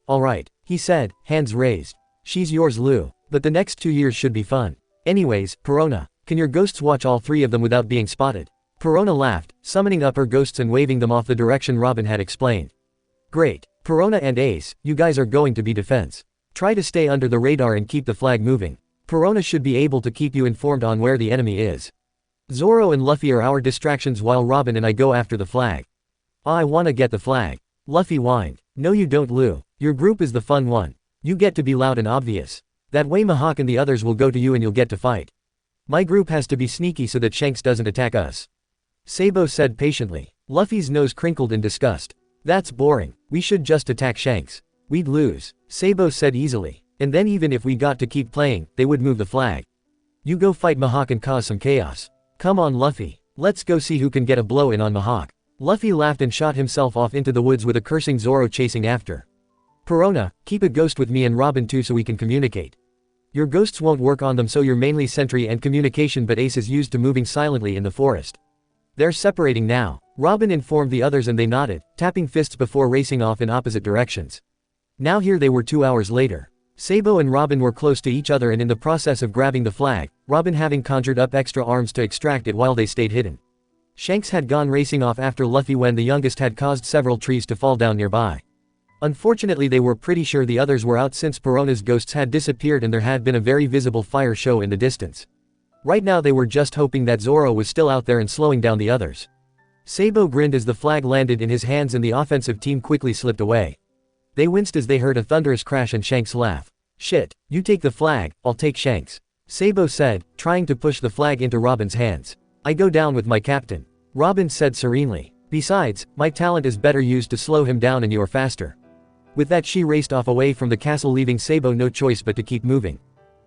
he said, hands raised. She's yours, Lou, but the next 2 years should be fun. Anyways, Perona, can your ghosts watch all 3 of them without being spotted? Perona laughed, summoning up her ghosts and waving them off the direction Robin had explained. Great. Perona and Ace, you guys are going to be defense. Try to stay under the radar and keep the flag moving. Perona should be able to keep you informed on where the enemy is. Zoro and Luffy are our distractions while Robin and I go after the flag. I wanna get the flag. Luffy whined. No you don't, Lou. Your group is the fun one. You get to be loud and obvious. That way Mihawk and the others will go to you and you'll get to fight. My group has to be sneaky so that Shanks doesn't attack us. Sabo said patiently. Luffy's nose crinkled in disgust. That's boring. We should just attack Shanks. We'd lose, Sabo said easily. And then even if we got to keep playing, they would move the flag. You go fight Mihawk and cause some chaos. Come on Luffy. Let's go see who can get a blow in on Mihawk. Luffy laughed and shot himself off into the woods with a cursing Zoro chasing after. Perona, keep a ghost with me and Robin too so we can communicate. Your ghosts won't work on them so you're mainly sentry and communication but Ace is used to moving silently in the forest. They're separating now. Robin informed the others and they nodded, tapping fists before racing off in opposite directions. Now here they were 2 hours later. Sabo and Robin were close to each other and in the process of grabbing the flag, Robin having conjured up extra arms to extract it while they stayed hidden. Shanks had gone racing off after Luffy when the youngest had caused several trees to fall down nearby. Unfortunately they were pretty sure the others were out since Perona's ghosts had disappeared and there had been a very visible fire show in the distance. Right now they were just hoping that Zoro was still out there and slowing down the others. Sabo grinned as the flag landed in his hands and the offensive team quickly slipped away. They winced as they heard a thunderous crash and Shanks laugh. Shit, you take the flag, I'll take Shanks. Sabo said, trying to push the flag into Robin's hands. I go down with my captain. Robin said serenely. Besides, my talent is better used to slow him down and you're faster. With that she raced off away from the castle leaving Sabo no choice but to keep moving.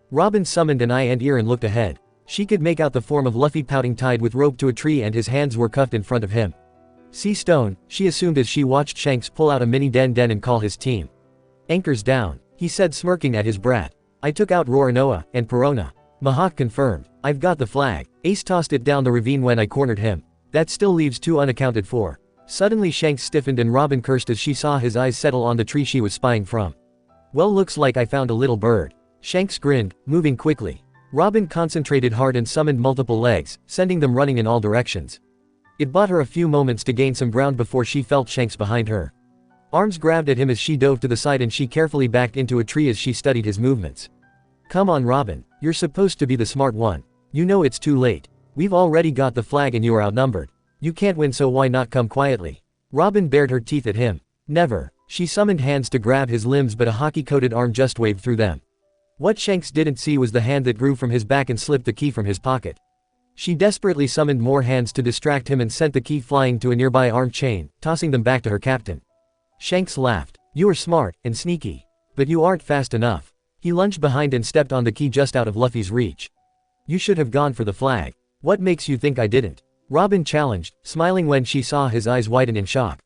Robin summoned an eye and ear and looked ahead. She could make out the form of Luffy pouting tied with rope to a tree and his hands were cuffed in front of him. Sea Stone, she assumed as she watched Shanks pull out a mini den and call his team. Anchors down, he said smirking at his brat. I took out Roronoa and Perona. Mihawk confirmed. I've got the flag. Ace tossed it down the ravine when I cornered him. That still leaves 2 unaccounted for. Suddenly Shanks stiffened and Robin cursed as she saw his eyes settle on the tree she was spying from. Well, looks like I found a little bird. Shanks grinned, moving quickly. Robin concentrated hard and summoned multiple legs, sending them running in all directions. It bought her a few moments to gain some ground before she felt Shanks behind her. Arms grabbed at him as she dove to the side and she carefully backed into a tree as she studied his movements. Come on Robin, you're supposed to be the smart one. You know it's too late. We've already got the flag and you are outnumbered. You can't win, so why not come quietly? Robin bared her teeth at him. Never. She summoned hands to grab his limbs but a hockey-coated arm just waved through them. What Shanks didn't see was the hand that grew from his back and slipped the key from his pocket. She desperately summoned more hands to distract him and sent the key flying to a nearby arm chain, tossing them back to her captain. Shanks laughed. You are smart and sneaky. But you aren't fast enough. He lunged behind and stepped on the key just out of Luffy's reach. You should have gone for the flag. What makes you think I didn't? Robin challenged, smiling when she saw his eyes widen in shock.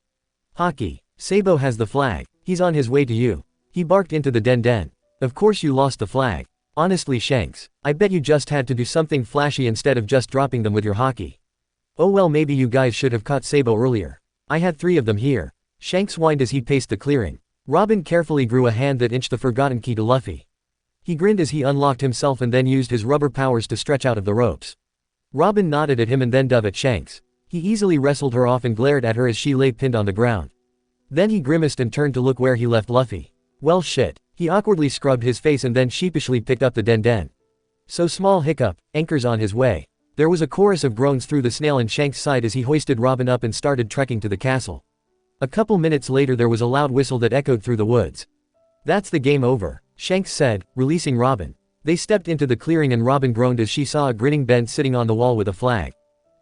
Hockey. Sabo has the flag. He's on his way to you. He barked into the den. Of course you lost the flag. Honestly Shanks, I bet you just had to do something flashy instead of just dropping them with your hockey. Oh well, maybe you guys should have caught Sabo earlier. I had 3 of them here. Shanks whined as he paced the clearing. Robin carefully grew a hand that inched the forgotten key to Luffy. He grinned as he unlocked himself and then used his rubber powers to stretch out of the ropes. Robin nodded at him and then dove at Shanks. He easily wrestled her off and glared at her as she lay pinned on the ground. Then he grimaced and turned to look where he left Luffy. Well shit. He awkwardly scrubbed his face and then sheepishly picked up the den. So small hiccup, anchors on his way. There was a chorus of groans through the snail and Shanks sighed as he hoisted Robin up and started trekking to the castle. A couple minutes later there was a loud whistle that echoed through the woods. That's the game over, Shanks said, releasing Robin. They stepped into the clearing and Robin groaned as she saw a grinning Ben sitting on the wall with a flag.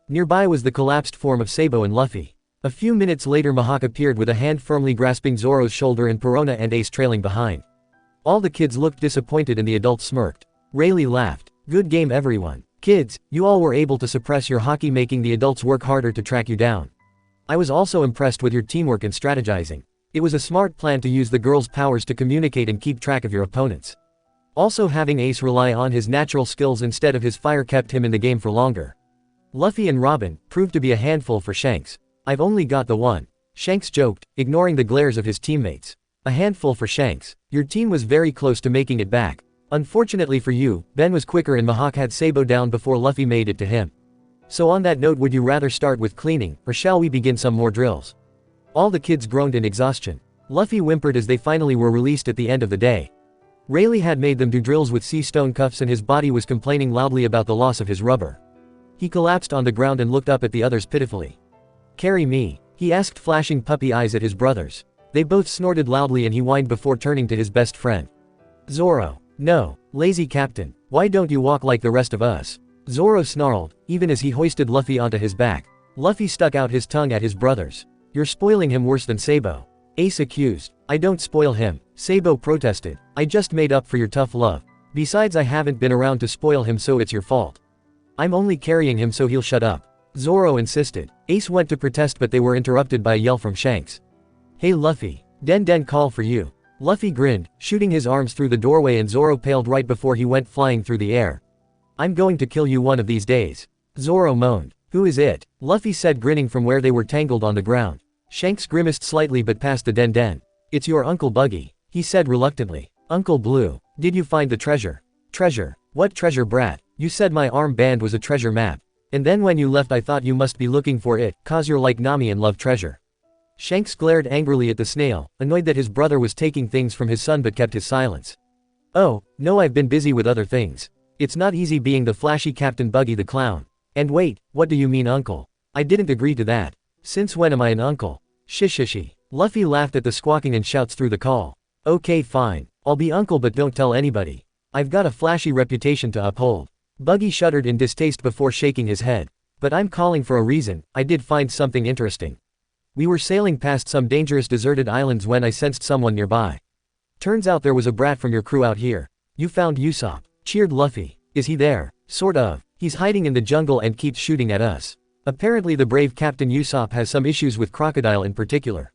Nearby was the collapsed form of Sabo and Luffy. A few minutes later Mihawk appeared with a hand firmly grasping Zoro's shoulder and Perona and Ace trailing behind. All the kids looked disappointed and the adults smirked. Rayleigh laughed. Good game everyone. Kids, you all were able to suppress your hockey, making the adults work harder to track you down. I was also impressed with your teamwork and strategizing. It was a smart plan to use the girls' powers to communicate and keep track of your opponents. Also, having Ace rely on his natural skills instead of his fire kept him in the game for longer. Luffy and Robin proved to be a handful for Shanks. I've only got the one. Shanks joked, ignoring the glares of his teammates. A handful for Shanks. Your team was very close to making it back. Unfortunately for you, Ben was quicker and Mihawk had Sabo down before Luffy made it to him. So on that note, would you rather start with cleaning, or shall we begin some more drills? All the kids groaned in exhaustion. Luffy whimpered as they finally were released at the end of the day. Rayleigh had made them do drills with sea stone cuffs and his body was complaining loudly about the loss of his rubber. He collapsed on the ground and looked up at the others pitifully. Carry me, he asked, flashing puppy eyes at his brothers. They both snorted loudly and he whined before turning to his best friend. Zoro. No, lazy captain, why don't you walk like the rest of us? Zoro snarled, even as he hoisted Luffy onto his back. Luffy stuck out his tongue at his brothers. You're spoiling him worse than Sabo. Ace accused. I don't spoil him, Sabo protested. I just made up for your tough love. Besides, I haven't been around to spoil him, so it's your fault. I'm only carrying him so he'll shut up, Zoro insisted. Ace went to protest but they were interrupted by a yell from Shanks. Hey Luffy, Den call for you. Luffy grinned, shooting his arms through the doorway and Zoro paled right before he went flying through the air. I'm going to kill you one of these days. Zoro moaned. Who is it? Luffy said, grinning from where they were tangled on the ground. Shanks grimaced slightly but passed the Den. It's your Uncle Buggy, he said reluctantly. Uncle Blue, did you find the treasure? Treasure? What treasure, brat? You said my armband was a treasure map. And then when you left I thought you must be looking for it, 'cause you're like Nami and love treasure. Shanks glared angrily at the snail, annoyed that his brother was taking things from his son but kept his silence. Oh, no, I've been busy with other things. It's not easy being the flashy Captain Buggy the clown. And wait, what do you mean uncle? I didn't agree to that. Since when am I an uncle? Shishishi. Luffy laughed at the squawking and shouts through the call. Okay fine, I'll be uncle but don't tell anybody. I've got a flashy reputation to uphold. Buggy shuddered in distaste before shaking his head. But I'm calling for a reason. I did find something interesting. We were sailing past some dangerous deserted islands when I sensed someone nearby. Turns out there was a brat from your crew out here. You found Usopp, cheered Luffy. Is he there? Sort of. He's hiding in the jungle and keeps shooting at us. Apparently the brave Captain Usopp has some issues with Crocodile in particular.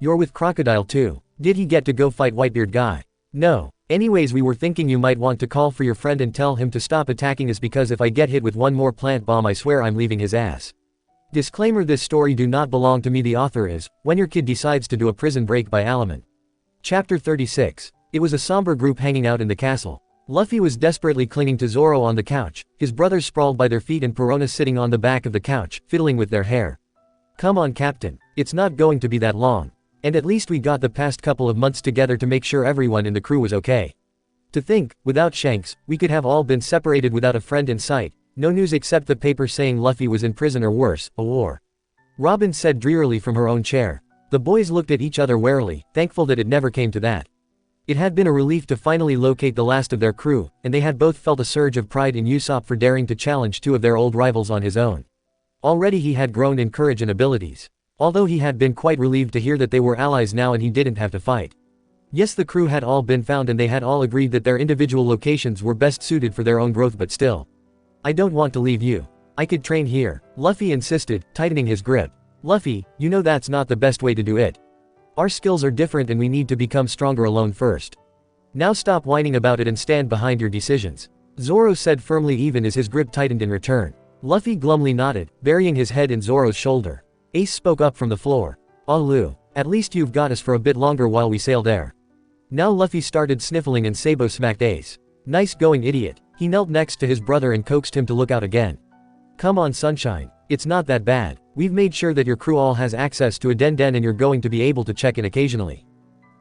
You're with Crocodile too. Did he get to go fight Whitebeard guy? No. Anyways, we were thinking you might want to call for your friend and tell him to stop attacking us, because if I get hit with one more plant bomb I swear I'm leaving his ass. Disclaimer: this story do not belong to me. The author is, when your kid decides to do a prison break by alymun. Chapter 36. It was a somber group hanging out in the castle. Luffy was desperately clinging to Zoro on the couch, his brothers sprawled by their feet and Perona sitting on the back of the couch, fiddling with their hair. Come on Captain, it's not going to be that long. And at least we got the past couple of months together to make sure everyone in the crew was okay. To think, without Shanks, we could have all been separated without a friend in sight, no news except the paper saying Luffy was in prison or worse, a war. Robin said drearily from her own chair. The boys looked at each other warily, thankful that it never came to that. It had been a relief to finally locate the last of their crew, and they had both felt a surge of pride in Usopp for daring to challenge two of their old rivals on his own. Already he had grown in courage and abilities. Although he had been quite relieved to hear that they were allies now and he didn't have to fight. Yes, the crew had all been found and they had all agreed that their individual locations were best suited for their own growth, but still. I don't want to leave you. I could train here, Luffy insisted, tightening his grip. Luffy, you know that's not the best way to do it. Our skills are different and we need to become stronger alone first. Now stop whining about it and stand behind your decisions, Zoro said firmly, even as his grip tightened in return. Luffy glumly nodded, burying his head in Zoro's shoulder. Ace spoke up from the floor. "Ah Lu, at least you've got us for a bit longer while we sail there." Now Luffy started sniffling and Sabo smacked Ace. "Nice going, idiot." He knelt next to his brother and coaxed him to look out again. "Come on Sunshine, it's not that bad. We've made sure that your crew all has access to a den and you're going to be able to check in occasionally."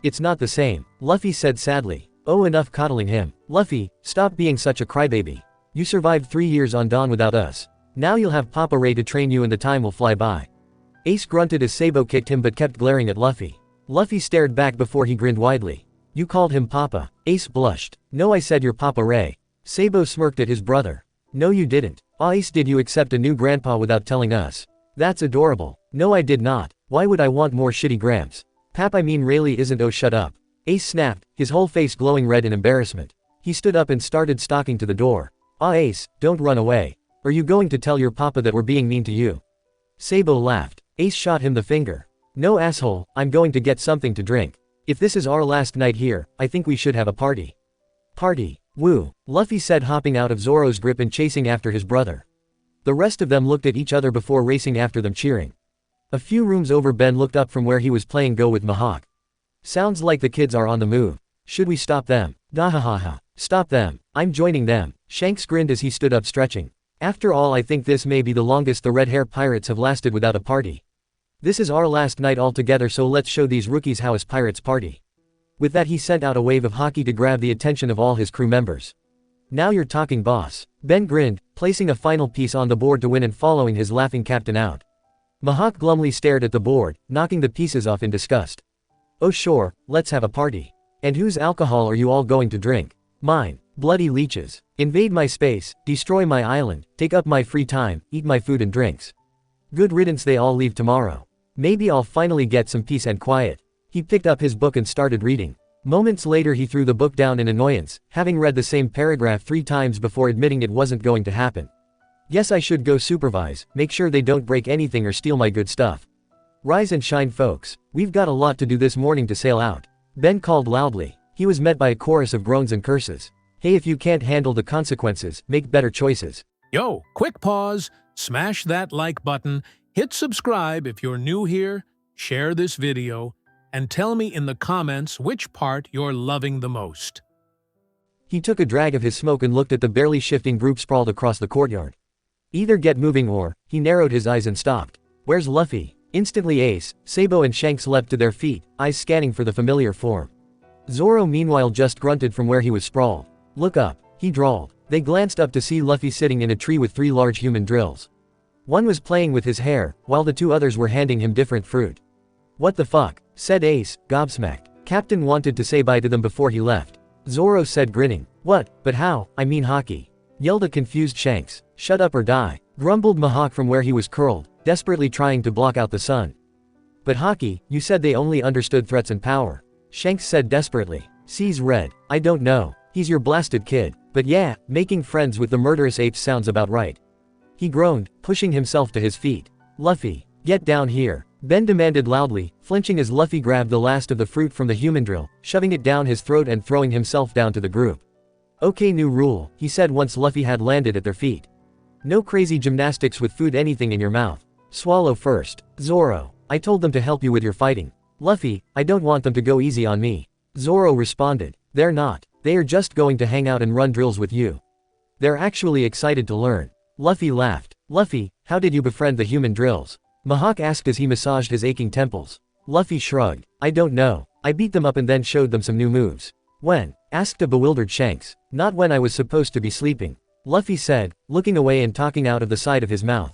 "It's not the same," Luffy said sadly. "Oh, enough coddling him. Luffy, stop being such a crybaby. You survived 3 years on Dawn without us. Now you'll have Papa Ray to train you and the time will fly by." Ace grunted as Sabo kicked him but kept glaring at Luffy. Luffy stared back before he grinned widely. "You called him Papa?" Ace blushed. "No, I said you're Papa Ray." Sabo smirked at his brother. "No you didn't." "Ah Ace, did you accept a new grandpa without telling us?" "That's adorable." "No I did not. Why would I want more shitty gramps?" "Pap, I mean really isn't." "Oh shut up." Ace snapped, his whole face glowing red in embarrassment. He stood up and started stalking to the door. "Ah Ace, don't run away. Are you going to tell your papa that we're being mean to you?" Sabo laughed. Ace shot him the finger. "No asshole, I'm going to get something to drink. If this is our last night here, I think we should have a party." "Party? Woo," Luffy said, hopping out of Zoro's grip and chasing after his brother. The rest of them looked at each other before racing after them, cheering. A few rooms over, Ben looked up from where he was playing Go with Mihawk. "Sounds like the kids are on the move. Should we stop them?" "Dahahaha. Stop them. I'm joining them." Shanks grinned as he stood up, stretching. "After all, I think this may be the longest the Red Hair Pirates have lasted without a party. This is our last night all together, so let's show these rookies how us pirates party." With that he sent out a wave of haki to grab the attention of all his crew members. "Now you're talking, boss." Ben grinned, placing a final piece on the board to win and following his laughing captain out. Mihawk glumly stared at the board, knocking the pieces off in disgust. "Oh sure, let's have a party. And whose alcohol are you all going to drink?" "Mine. Bloody leeches. Invade my space, destroy my island, take up my free time, eat my food and drinks. Good riddance, they all leave tomorrow. Maybe I'll finally get some peace and quiet." He picked up his book and started reading. Moments later he threw the book down in annoyance, having read the same paragraph 3 times before admitting it wasn't going to happen. "Guess I should go supervise, make sure they don't break anything or steal my good stuff. Rise and shine folks, we've got a lot to do this morning to sail out." Ben called loudly. He was met by a chorus of groans and curses. "Hey, if you can't handle the consequences, make better choices." Yo, quick pause, smash that like button, hit subscribe if you're new here, share this video, and tell me in the comments which part you're loving the most. He took a drag of his smoke and looked at the barely shifting group sprawled across the courtyard. Either get moving or, he narrowed his eyes and stopped. "Where's Luffy?" Instantly Ace, Sabo and Shanks leapt to their feet, eyes scanning for the familiar form. Zoro meanwhile just grunted from where he was sprawled. "Look up," he drawled. They glanced up to see Luffy sitting in a tree with 3 large human drills. One was playing with his hair, while the 2 others were handing him different fruit. "What the fuck?" said Ace, gobsmacked. Captain wanted to say bye to them before he left. Zoro said, grinning. "What, but how, I mean hockey," yelled a confused Shanks. "Shut up or die," grumbled Mihawk from where he was curled, desperately trying to block out the sun. "But hockey, you said they only understood threats and power," Shanks said desperately. "Sees red, I don't know. He's your blasted kid. But yeah, making friends with the murderous apes sounds about right." He groaned, pushing himself to his feet. Luffy, get down here, Ben demanded loudly, flinching as Luffy grabbed the last of the fruit from the human drill, shoving it down his throat and throwing himself down to the group. Okay, new rule, he said once Luffy had landed at their feet. No crazy gymnastics with food anything in your mouth. Swallow first. Zoro, I told them to help you with your fighting. Luffy, I don't want them to go easy on me. Zoro responded. They're not. They are just going to hang out and run drills with you. They're actually excited to learn. Luffy laughed. Luffy, how did you befriend the human drills? Mihawk asked as he massaged his aching temples. Luffy shrugged. I don't know. I beat them up and then showed them some new moves. When? Asked a bewildered Shanks. Not when I was supposed to be sleeping. Luffy said, looking away and talking out of the side of his mouth.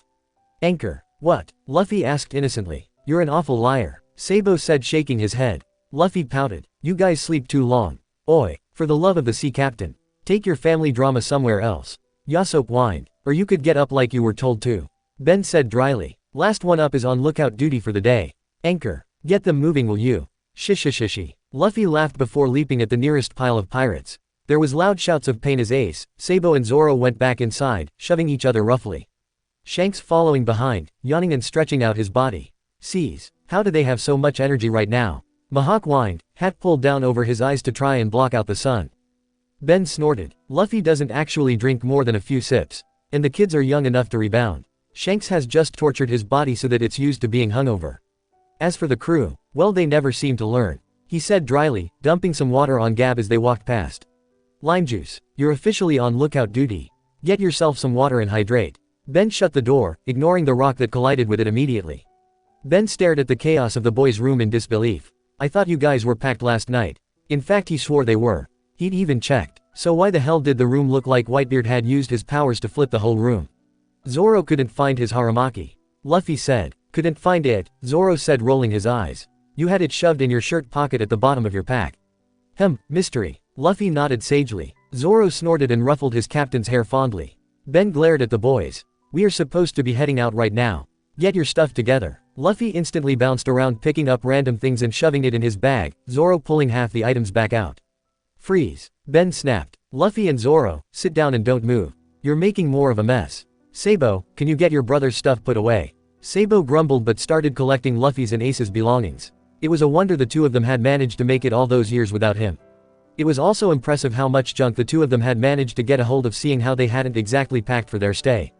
Anchor. What? Luffy asked innocently. You're an awful liar. Sabo said, shaking his head. Luffy pouted. You guys sleep too long. Oi, for the love of the sea captain. Take your family drama somewhere else. Yasop whined. Or you could get up like you were told to. Ben said dryly. Last one up is on lookout duty for the day. Anchor. Get them moving, will you? Shishishishi. Luffy laughed before leaping at the nearest pile of pirates. There was loud shouts of pain as Ace, Sabo and Zoro went back inside, shoving each other roughly. Shanks following behind, yawning and stretching out his body. Seize. How do they have so much energy right now? Mihawk whined, hat pulled down over his eyes to try and block out the sun. Ben snorted. Luffy doesn't actually drink more than a few sips. And the kids are young enough to rebound. Shanks has just tortured his body so that it's used to being hungover. As for the crew, well, they never seem to learn. He said dryly, dumping some water on Gab as they walked past. Lime juice. You're officially on lookout duty. Get yourself some water and hydrate. Ben shut the door, ignoring the rock that collided with it immediately. Ben stared at the chaos of the boys' room in disbelief. I thought you guys were packed last night. In fact, he swore they were. He'd even checked. So why the hell did the room look like Whitebeard had used his powers to flip the whole room? Zoro couldn't find his Haramaki. Luffy said. Couldn't find it, Zoro said, rolling his eyes. You had it shoved in your shirt pocket at the bottom of your pack. Mystery. Luffy nodded sagely. Zoro snorted and ruffled his captain's hair fondly. Ben glared at the boys. We are supposed to be heading out right now. Get your stuff together. Luffy instantly bounced around picking up random things and shoving it in his bag, Zoro pulling half the items back out. Freeze. Ben snapped. Luffy and Zoro, sit down and don't move. You're making more of a mess. Sabo, can you get your brother's stuff put away? Sabo grumbled but started collecting Luffy's and Ace's belongings. It was a wonder the two of them had managed to make it all those years without him. It was also impressive how much junk the two of them had managed to get a hold of, seeing how they hadn't exactly packed for their stay.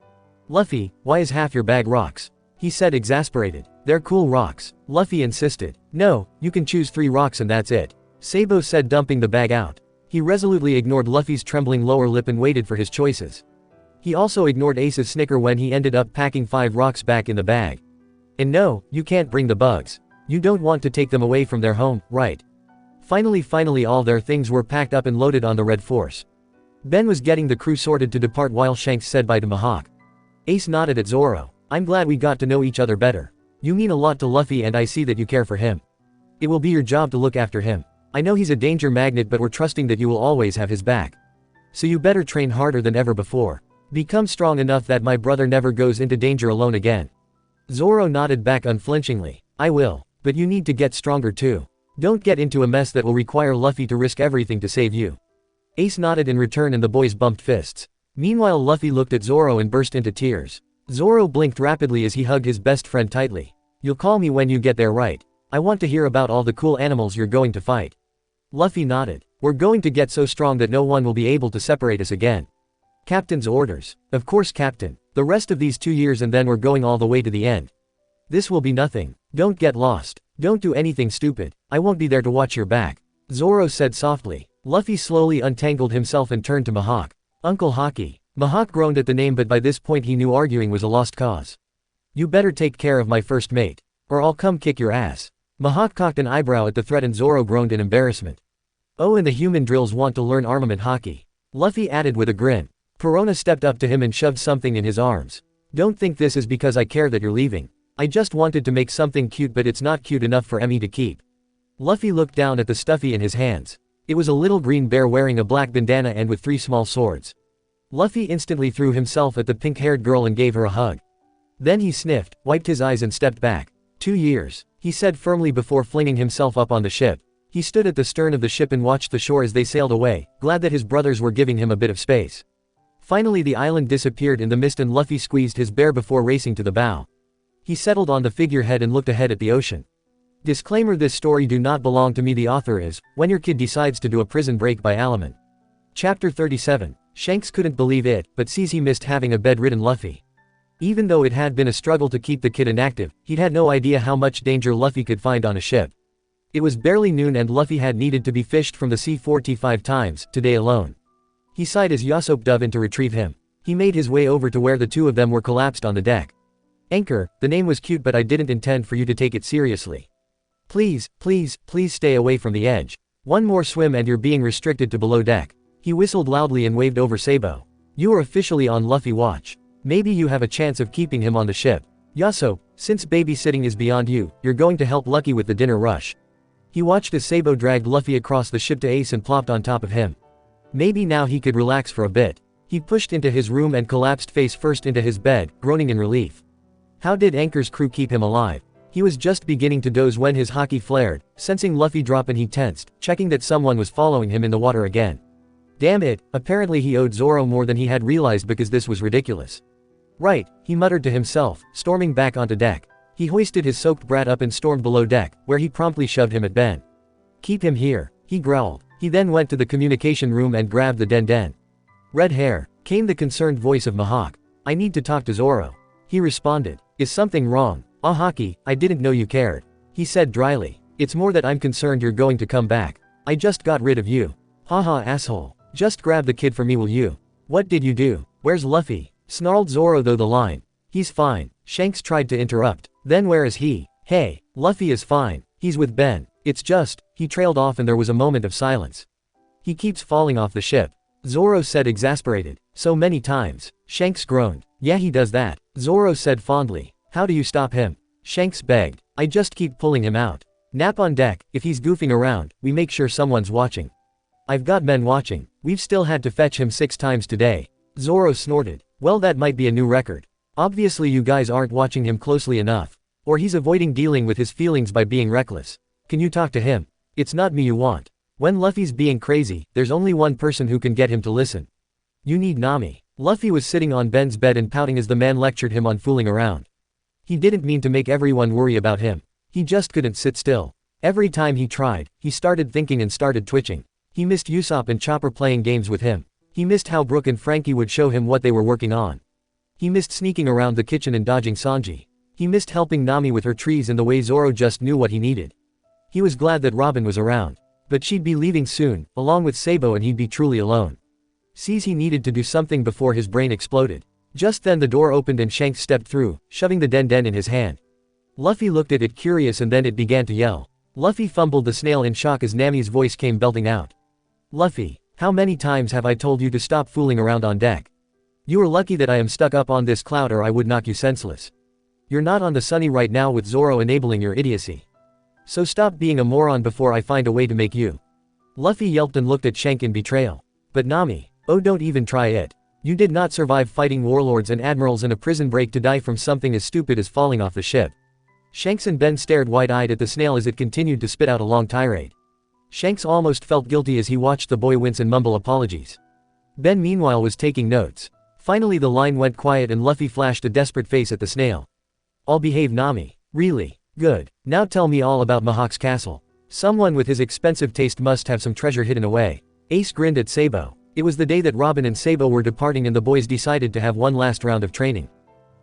Luffy, why is half your bag rocks? He said, exasperated. They're cool rocks. Luffy insisted. No, you can choose 3 rocks and that's it. Sabo said, dumping the bag out. He resolutely ignored Luffy's trembling lower lip and waited for his choices. He also ignored Ace's snicker when he ended up packing 5 rocks back in the bag. And no, you can't bring the bugs. You don't want to take them away from their home, right? Finally all their things were packed up and loaded on the Red Force. Ben was getting the crew sorted to depart while Shanks said bye to Mihawk. Ace nodded at Zoro. I'm glad we got to know each other better. You mean a lot to Luffy and I see that you care for him. It will be your job to look after him. I know he's a danger magnet, but we're trusting that you will always have his back. So you better train harder than ever before. Become strong enough that my brother never goes into danger alone again. Zoro nodded back unflinchingly. I will. But you need to get stronger too. Don't get into a mess that will require Luffy to risk everything to save you. Ace nodded in return and the boys bumped fists. Meanwhile, Luffy looked at Zoro and burst into tears. Zoro blinked rapidly as he hugged his best friend tightly. You'll call me when you get there, right? I want to hear about all the cool animals you're going to fight. Luffy nodded. We're going to get so strong that no one will be able to separate us again. Captain's orders. Of course, Captain. The rest of these 2 years and then we're going all the way to the end. This will be nothing. Don't get lost. Don't do anything stupid. I won't be there to watch your back. Zoro said softly. Luffy slowly untangled himself and turned to Mihawk. Uncle Haki. Mihawk groaned at the name, but by this point he knew arguing was a lost cause. You better take care of my first mate. Or I'll come kick your ass. Mihawk cocked an eyebrow at the threat and Zoro groaned in embarrassment. Oh, and the human drills want to learn armament Haki. Luffy added with a grin. Perona stepped up to him and shoved something in his arms. Don't think this is because I care that you're leaving. I just wanted to make something cute, but it's not cute enough for Emmy to keep. Luffy looked down at the stuffy in his hands. It was a little green bear wearing a black bandana and with 3 small swords. Luffy instantly threw himself at the pink-haired girl and gave her a hug. Then he sniffed, wiped his eyes and stepped back. 2 years, he said firmly before flinging himself up on the ship. He stood at the stern of the ship and watched the shore as they sailed away, glad that his brothers were giving him a bit of space. Finally the island disappeared in the mist and Luffy squeezed his bear before racing to the bow. He settled on the figurehead and looked ahead at the ocean. Disclaimer: this story do not belong to me. The author is, When Your Kid Decides to Do a Prison Break by alymun. Chapter 37. Shanks couldn't believe it, but sees he missed having a bedridden Luffy. Even though it had been a struggle to keep the kid inactive, he'd had no idea how much danger Luffy could find on a ship. It was barely noon and Luffy had needed to be fished from the sea 45 times, today alone. He sighed as Usopp dove in to retrieve him. He made his way over to where the two of them were collapsed on the deck. Anchor, the name was cute but I didn't intend for you to take it seriously. Please, please, please stay away from the edge. One more swim and you're being restricted to below deck. He whistled loudly and waved over Sabo. You are officially on Luffy watch. Maybe you have a chance of keeping him on the ship. Usopp, since babysitting is beyond you, you're going to help Lucky with the dinner rush. He watched as Sabo dragged Luffy across the ship to Ace and plopped on top of him. Maybe now he could relax for a bit. He pushed into his room and collapsed face first into his bed, groaning in relief. How did Anchor's crew keep him alive? He was just beginning to doze when his haki flared. Sensing Luffy drop and he tensed, checking that someone was following him in the water again. Damn it, apparently he owed Zoro more than he had realized because this was ridiculous. Right, he muttered to himself, storming back onto deck. He hoisted his soaked brat up and stormed below deck, where he promptly shoved him at Ben. Keep him here, he growled. He then went to the communication room and grabbed the den. Red hair, came the concerned voice of Mihawk. I need to talk to Zoro. He responded. Is something wrong? Ah Haki, I didn't know you cared. He said dryly. It's more that I'm concerned you're going to come back. I just got rid of you. Haha asshole. Just grab the kid for me will you? What did you do? Where's Luffy? Snarled Zoro though the line. He's fine. Shanks tried to interrupt. Then where is he? Hey, Luffy is fine. He's with Ben. It's just, he trailed off and there was a moment of silence. He keeps falling off the ship. Zoro said exasperated. So many times. Shanks groaned. Yeah he does that. Zoro said fondly. How do you stop him? Shanks begged. I just keep pulling him out. Nap on deck, if he's goofing around, we make sure someone's watching. I've got men watching. We've still had to fetch him 6 times today. Zoro snorted. Well that might be a new record. Obviously you guys aren't watching him closely enough. Or he's avoiding dealing with his feelings by being reckless. Can you talk to him? It's not me you want. When Luffy's being crazy, there's only one person who can get him to listen. You need Nami. Luffy was sitting on Ben's bed and pouting as the man lectured him on fooling around. He didn't mean to make everyone worry about him. He just couldn't sit still. Every time he tried, he started thinking and started twitching. He missed Usopp and Chopper playing games with him. He missed how Brook and Frankie would show him what they were working on. He missed sneaking around the kitchen and dodging Sanji. He missed helping Nami with her trees and the way Zoro just knew what he needed. He was glad that Robin was around. But she'd be leaving soon, along with Sabo and he'd be truly alone. Sees he needed to do something before his brain exploded. Just then the door opened and Shanks stepped through, shoving the den in his hand. Luffy looked at it curious and then it began to yell. Luffy fumbled the snail in shock as Nami's voice came belting out. Luffy, how many times have I told you to stop fooling around on deck? You are lucky that I am stuck up on this cloud or I would knock you senseless. You're not on the sunny right now with Zoro enabling your idiocy. So stop being a moron before I find a way to make you. Luffy yelped and looked at Shank in betrayal. But Nami, oh don't even try it. You did not survive fighting warlords and admirals in a prison break to die from something as stupid as falling off the ship. Shanks and Ben stared wide-eyed at the snail as it continued to spit out a long tirade. Shanks almost felt guilty as he watched the boy wince and mumble apologies. Ben meanwhile was taking notes. Finally the line went quiet and Luffy flashed a desperate face at the snail. I'll behave Nami. Really? Good. Now tell me all about Mihawk's castle. Someone with his expensive taste must have some treasure hidden away. Ace grinned at Sabo. It was the day that Robin and Sabo were departing and the boys decided to have one last round of training.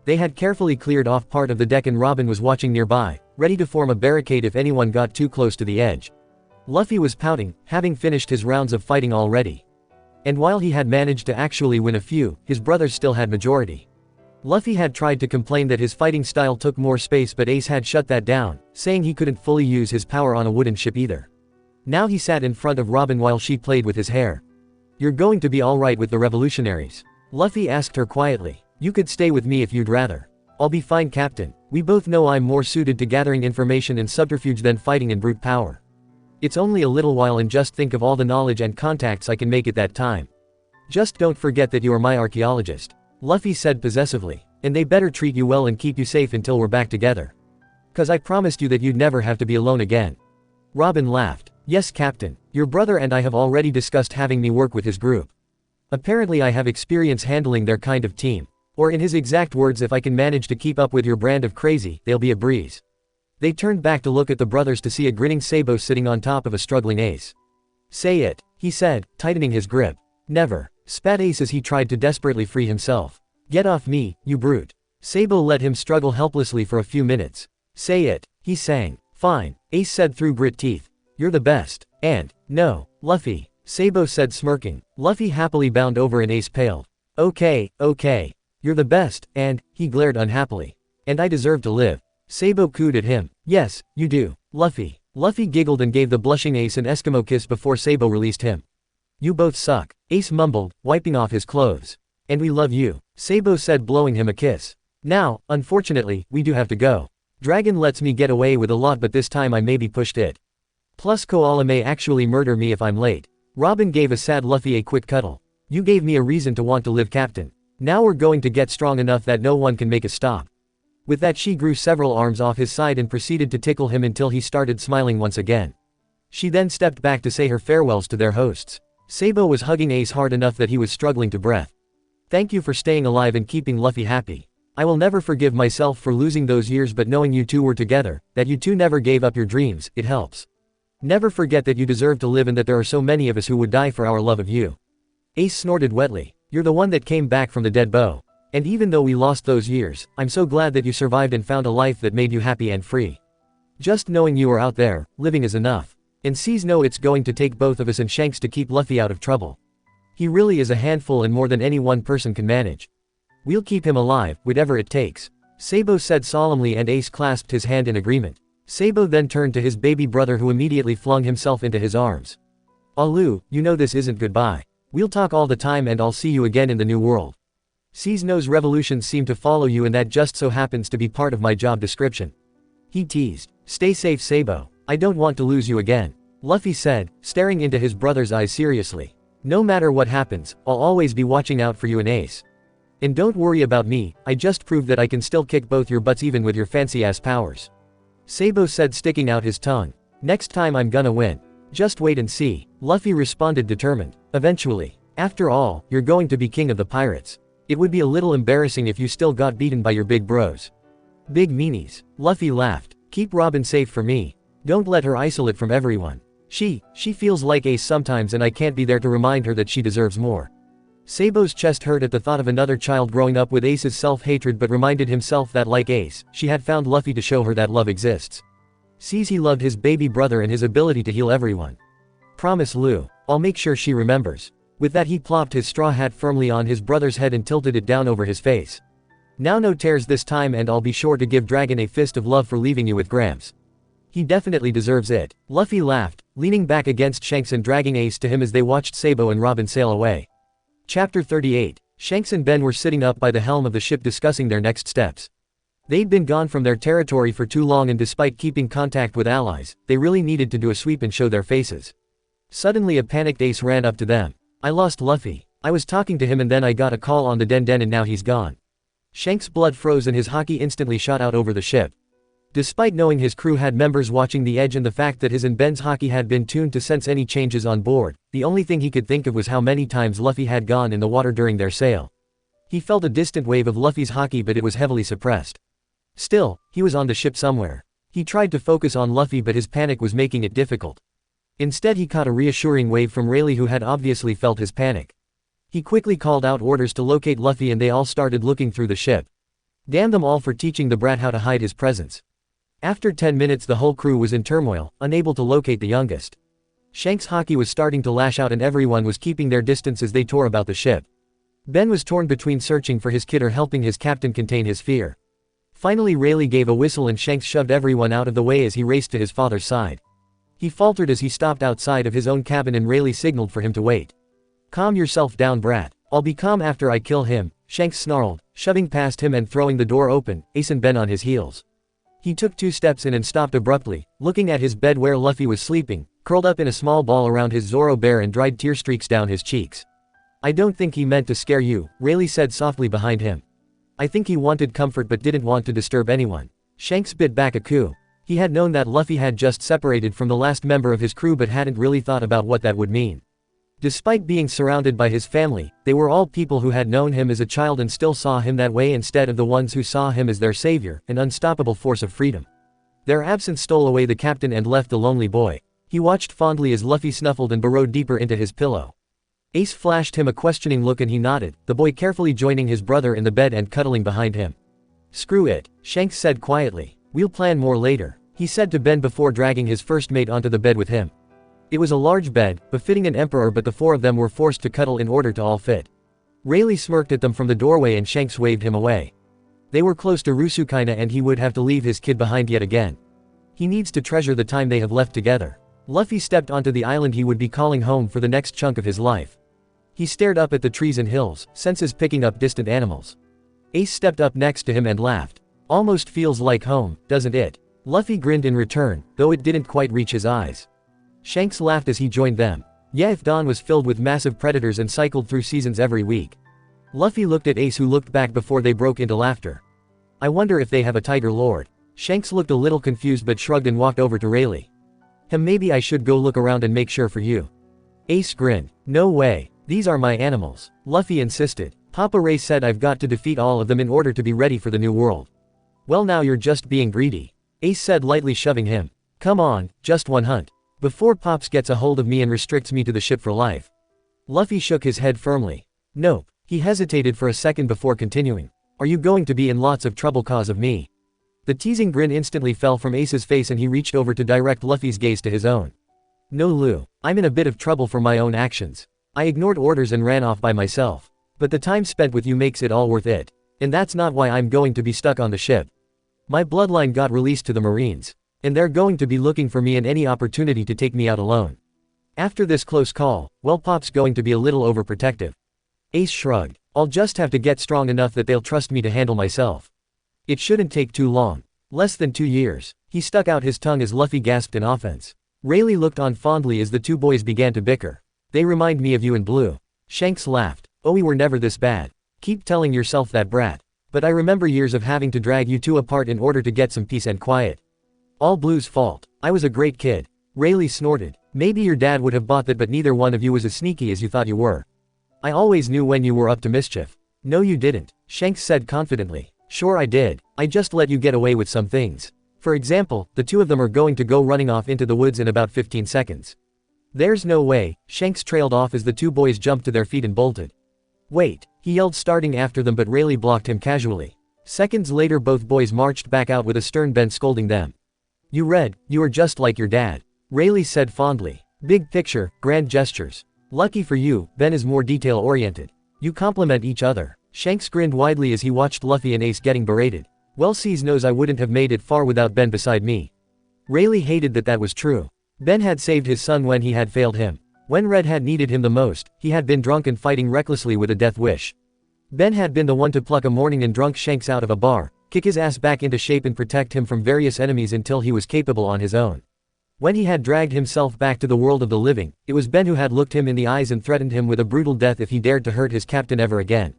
They had carefully cleared off part of the deck and Robin was watching nearby, ready to form a barricade if anyone got too close to the edge. Luffy was pouting, having finished his rounds of fighting already. And while he had managed to actually win a few, his brothers still had majority. Luffy had tried to complain that his fighting style took more space but Ace had shut that down, saying he couldn't fully use his power on a wooden ship either. Now he sat in front of Robin while she played with his hair. You're going to be alright with the revolutionaries? Luffy asked her quietly. You could stay with me if you'd rather. I'll be fine Captain. We both know I'm more suited to gathering information and subterfuge than fighting in brute power. It's only a little while and just think of all the knowledge and contacts I can make at that time. Just don't forget that you are my archaeologist. Luffy said possessively. And they better treat you well and keep you safe until we're back together. 'Cause I promised you that you'd never have to be alone again. Robin laughed. Yes Captain. Your brother and I have already discussed having me work with his group. Apparently I have experience handling their kind of team. Or in his exact words, if I can manage to keep up with your brand of crazy, they'll be a breeze. They turned back to look at the brothers to see a grinning Sabo sitting on top of a struggling Ace. Say it, he said, tightening his grip. Never, spat Ace as he tried to desperately free himself. Get off me, you brute. Sabo let him struggle helplessly for a few minutes. Say it, he sang. Fine, Ace said through grit teeth. You're the best. And, no, Luffy, Sabo said smirking. Luffy happily bound over and Ace paled. Okay, okay. You're the best, and, he glared unhappily. And I deserve to live. Sabo cooed at him. Yes, you do, Luffy. Luffy giggled and gave the blushing Ace an Eskimo kiss before Sabo released him. You both suck, Ace mumbled, wiping off his clothes. And we love you, Sabo said, blowing him a kiss. Now, unfortunately, we do have to go. Dragon lets me get away with a lot, but this time I maybe pushed it. Plus Koala may actually murder me if I'm late. Robin gave a sad Luffy a quick cuddle. You gave me a reason to want to live, Captain. Now we're going to get strong enough that no one can make us stop. With that she grew several arms off his side and proceeded to tickle him until he started smiling once again. She then stepped back to say her farewells to their hosts. Sabo was hugging Ace hard enough that he was struggling to breath. Thank you for staying alive and keeping Luffy happy. I will never forgive myself for losing those years, but knowing you two were together, that you two never gave up your dreams, it helps. Never forget that you deserve to live and that there are so many of us who would die for our love of you. Ace snorted wetly. You're the one that came back from the dead bow. And even though we lost those years, I'm so glad that you survived and found a life that made you happy and free. Just knowing you are out there, living is enough. And C's know it's going to take both of us and Shanks to keep Luffy out of trouble. He really is a handful and more than any one person can manage. We'll keep him alive, whatever it takes. Sabo said solemnly, and Ace clasped his hand in agreement. Sabo then turned to his baby brother, who immediately flung himself into his arms. Alu, you know this isn't goodbye. We'll talk all the time and I'll see you again in the new world. C's knows revolutions seem to follow you, and that just so happens to be part of my job description. He teased. Stay safe, Sabo. I don't want to lose you again. Luffy said, staring into his brother's eyes seriously. No matter what happens, I'll always be watching out for you and Ace. And don't worry about me, I just proved that I can still kick both your butts even with your fancy-ass powers. Sabo said, sticking out his tongue. Next time I'm gonna win. Just wait and see. Luffy responded, determined. Eventually. After all, you're going to be king of the pirates. It would be a little embarrassing if you still got beaten by your big bros. Big meanies. Luffy laughed. Keep Robin safe for me. Don't let her isolate from everyone. She feels like Ace sometimes, and I can't be there to remind her that she deserves more. Sabo's chest hurt at the thought of another child growing up with Ace's self-hatred, but reminded himself that, like Ace, she had found Luffy to show her that love exists. Sees he loved his baby brother and his ability to heal everyone. Promise Lu, I'll make sure she remembers. With that he plopped his straw hat firmly on his brother's head and tilted it down over his face. Now no tears this time, and I'll be sure to give Dragon a fist of love for leaving you with Gramps. He definitely deserves it. Luffy laughed, leaning back against Shanks and dragging Ace to him as they watched Sabo and Robin sail away. Chapter 38. Shanks and Ben were sitting up by the helm of the ship discussing their next steps. They'd been gone from their territory for too long, and despite keeping contact with allies, they really needed to do a sweep and show their faces. Suddenly a panicked Ace ran up to them. I lost Luffy. I was talking to him and then I got a call on the Den and now he's gone. Shanks' blood froze and his haki instantly shot out over the ship. Despite knowing his crew had members watching the edge and the fact that his and Ben's haki had been tuned to sense any changes on board, the only thing he could think of was how many times Luffy had gone in the water during their sail. He felt a distant wave of Luffy's haki, but it was heavily suppressed. Still, he was on the ship somewhere. He tried to focus on Luffy, but his panic was making it difficult. Instead he caught a reassuring wave from Rayleigh, who had obviously felt his panic. He quickly called out orders to locate Luffy and they all started looking through the ship. Damn them all for teaching the brat how to hide his presence. After 10 minutes the whole crew was in turmoil, unable to locate the youngest. Shanks' haki was starting to lash out and everyone was keeping their distance as they tore about the ship. Ben was torn between searching for his kid or helping his captain contain his fear. Finally Rayleigh gave a whistle and Shanks shoved everyone out of the way as he raced to his father's side. He faltered as he stopped outside of his own cabin and Rayleigh signaled for him to wait. Calm yourself down, brat. I'll be calm after I kill him, Shanks snarled, shoving past him and throwing the door open, Ace and Ben on his heels. He took 2 steps in and stopped abruptly, looking at his bed where Luffy was sleeping, curled up in a small ball around his Zoro bear and dried tear streaks down his cheeks. I don't think he meant to scare you, Rayleigh said softly behind him. I think he wanted comfort but didn't want to disturb anyone. Shanks bit back a coo. He had known that Luffy had just separated from the last member of his crew but hadn't really thought about what that would mean. Despite being surrounded by his family, they were all people who had known him as a child and still saw him that way instead of the ones who saw him as their savior, an unstoppable force of freedom. Their absence stole away the captain and left the lonely boy. He watched fondly as Luffy snuffled and burrowed deeper into his pillow. Ace flashed him a questioning look and he nodded, the boy carefully joining his brother in the bed and cuddling behind him. "Screw it," Shanks said quietly. "We'll plan more later," he said to Ben before dragging his first mate onto the bed with him. It was a large bed, befitting an emperor, but the four of them were forced to cuddle in order to all fit. Rayleigh smirked at them from the doorway and Shanks waved him away. They were close to Rusukina and he would have to leave his kid behind yet again. He needs to treasure the time they have left together. Luffy stepped onto the island he would be calling home for the next chunk of his life. He stared up at the trees and hills, senses picking up distant animals. Ace stepped up next to him and laughed. "Almost feels like home, doesn't it?" Luffy grinned in return, though it didn't quite reach his eyes. Shanks laughed as he joined them. Yeah, if Dawn was filled with massive predators and cycled through seasons every week. Luffy looked at Ace, who looked back before they broke into laughter. "I wonder if they have a tiger lord." Shanks looked a little confused but shrugged and walked over to Rayleigh. Maybe I should go look around and make sure for you." Ace grinned. "No way. These are my animals," Luffy insisted. "Papa Ray said I've got to defeat all of them in order to be ready for the new world." "Well, now you're just being greedy," Ace said, lightly shoving him. "Come on, just one hunt. Before Pops gets a hold of me and restricts me to the ship for life." Luffy shook his head firmly. "Nope." He hesitated for a second before continuing. "Are you going to be in lots of trouble cause of me?" The teasing grin instantly fell from Ace's face and he reached over to direct Luffy's gaze to his own. "No, Lou. I'm in a bit of trouble for my own actions. I ignored orders and ran off by myself. But the time spent with you makes it all worth it. And that's not why I'm going to be stuck on the ship. My bloodline got released to the Marines. And they're going to be looking for me in any opportunity to take me out alone. After this close call, well, Pop's going to be a little overprotective." Ace shrugged. "I'll just have to get strong enough that they'll trust me to handle myself. It shouldn't take too long. Less than 2 years." He stuck out his tongue as Luffy gasped in offense. Rayleigh looked on fondly as the two boys began to bicker. "They remind me of you and Blue." Shanks laughed. "Oh, we were never this bad. Keep telling yourself that, brat. But I remember years of having to drag you two apart in order to get some peace and quiet. All Blue's fault. I was a great kid." Rayleigh snorted. "Maybe your dad would have bought that, but neither one of you was as sneaky as you thought you were. I always knew when you were up to mischief." "No, you didn't," Shanks said confidently. "Sure I did. I just let you get away with some things. For example, the two of them are going to go running off into the woods in about 15 seconds. "There's no way," Shanks trailed off as the two boys jumped to their feet and bolted. "Wait," he yelled, starting after them, but Rayleigh blocked him casually. Seconds later both boys marched back out with a stern Ben scolding them. "You are just like your dad," Rayleigh said fondly. "Big picture, grand gestures. Lucky for you, Ben is more detail-oriented. You complement each other." Shanks grinned widely as he watched Luffy and Ace getting berated. "Well, C's knows I wouldn't have made it far without Ben beside me." Rayleigh hated that was true. Ben had saved his son when he had failed him. When Red had needed him the most, he had been drunk and fighting recklessly with a death wish. Ben had been the one to pluck a morning and drunk Shanks out of a bar, kick his ass back into shape and protect him from various enemies until he was capable on his own. When he had dragged himself back to the world of the living, it was Ben who had looked him in the eyes and threatened him with a brutal death if he dared to hurt his captain ever again.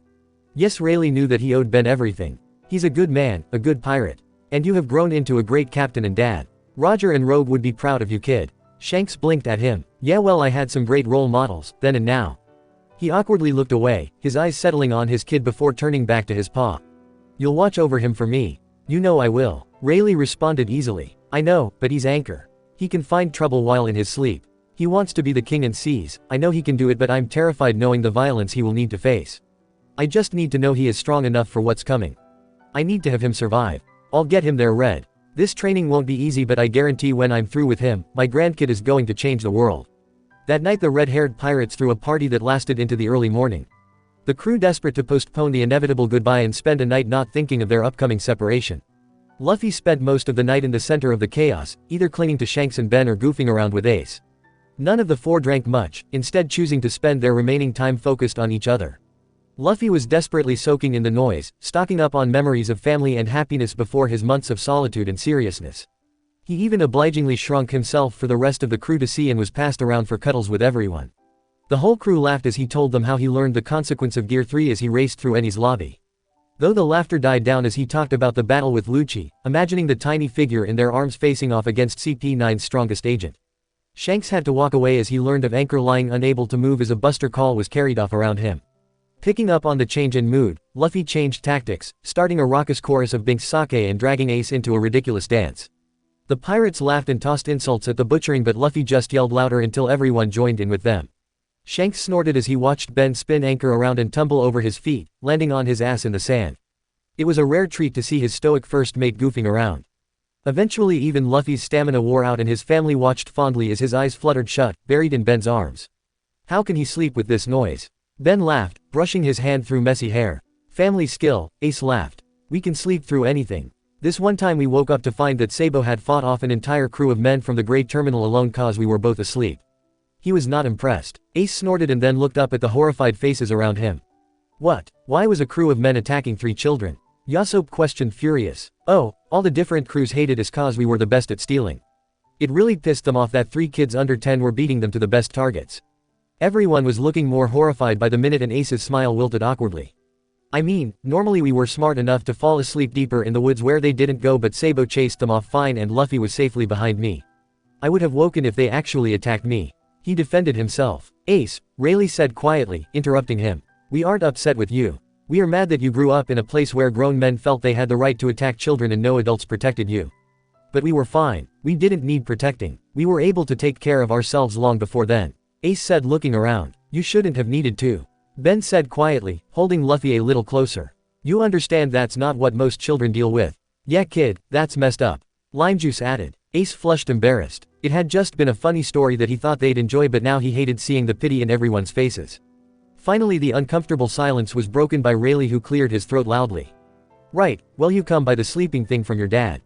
Yes, Rayleigh knew that he owed Ben everything. He's a good man, a good pirate. And you have grown into a great captain and dad. Roger and Rogue would be proud of you, kid. Shanks blinked at him. Yeah, well, I had some great role models, then and now. He awkwardly looked away, his eyes settling on his kid before turning back to his pa. You'll watch over him for me. You know I will. Rayleigh responded easily. I know, but he's Anchor. He can find trouble while in his sleep. He wants to be the king and seas. I know he can do it, but I'm terrified knowing the violence he will need to face. I just need to know he is strong enough for what's coming. I need to have him survive. I'll get him there, Red. This training won't be easy, but I guarantee when I'm through with him, my grandkid is going to change the world. That night the red-haired pirates threw a party that lasted into the early morning. The crew desperate to postpone the inevitable goodbye and spend a night not thinking of their upcoming separation. Luffy spent most of the night in the center of the chaos, either clinging to Shanks and Ben or goofing around with Ace. None of the four drank much, instead choosing to spend their remaining time focused on each other. Luffy was desperately soaking in the noise, stocking up on memories of family and happiness before his months of solitude and seriousness. He even obligingly shrunk himself for the rest of the crew to see and was passed around for cuddles with everyone. The whole crew laughed as he told them how he learned the consequence of Gear 3 as he raced through Eni's lobby. Though the laughter died down as he talked about the battle with Lucci, imagining the tiny figure in their arms facing off against CP9's strongest agent. Shanks had to walk away as he learned of Anchor lying unable to move as a buster call was carried off around him. Picking up on the change in mood, Luffy changed tactics, starting a raucous chorus of Bink's sake and dragging Ace into a ridiculous dance. The pirates laughed and tossed insults at the butchering, but Luffy just yelled louder until everyone joined in with them. Shanks snorted as he watched Ben spin Anchor around and tumble over his feet, landing on his ass in the sand. It was a rare treat to see his stoic first mate goofing around. Eventually even Luffy's stamina wore out and his family watched fondly as his eyes fluttered shut, buried in Ben's arms. How can he sleep with this noise? Ben laughed, brushing his hand through messy hair. Family skill, Ace laughed. We can sleep through anything. This one time we woke up to find that Sabo had fought off an entire crew of men from the Great Terminal alone cause we were both asleep. He was not impressed. Ace snorted and then looked up at the horrified faces around him. What? Why was a crew of men attacking 3 children? Yasobe questioned, furious. Oh, all the different crews hated us cause we were the best at stealing. It really pissed them off that 3 kids under 10 were beating them to the best targets. Everyone was looking more horrified by the minute and Ace's smile wilted awkwardly. I mean, normally we were smart enough to fall asleep deeper in the woods where they didn't go, but Sabo chased them off fine and Luffy was safely behind me. I would have woken if they actually attacked me. He defended himself. Ace, Rayleigh said quietly, interrupting him. We aren't upset with you. We are mad that you grew up in a place where grown men felt they had the right to attack children and no adults protected you. But we were fine. We didn't need protecting. We were able to take care of ourselves long before then. Ace said, looking around. You shouldn't have needed to. Ben said quietly, holding Luffy a little closer. You understand that's not what most children deal with. Yeah kid, that's messed up. Lime juice added. Ace flushed embarrassed. It had just been a funny story that he thought they'd enjoy, but now he hated seeing the pity in everyone's faces. Finally the uncomfortable silence was broken by Rayleigh, who cleared his throat loudly. Right, well you come by the sleeping thing from your dad.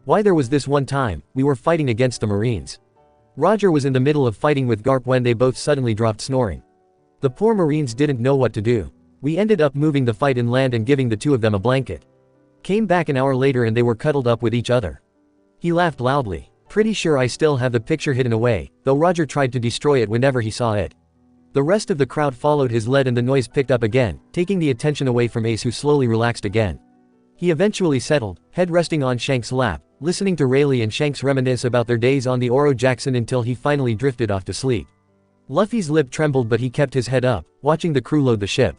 Why, there was this one time, we were fighting against the Marines. Roger was in the middle of fighting with Garp when they both suddenly dropped snoring. The poor Marines didn't know what to do. We ended up moving the fight inland and giving the 2 of them a blanket. Came back an hour later and they were cuddled up with each other. He laughed loudly. Pretty sure I still have the picture hidden away, though Roger tried to destroy it whenever he saw it. The rest of the crowd followed his lead and the noise picked up again, taking the attention away from Ace, who slowly relaxed again. He eventually settled, head resting on Shanks' lap, listening to Rayleigh and Shanks reminisce about their days on the Oro Jackson until he finally drifted off to sleep. Luffy's lip trembled, but he kept his head up, watching the crew load the ship.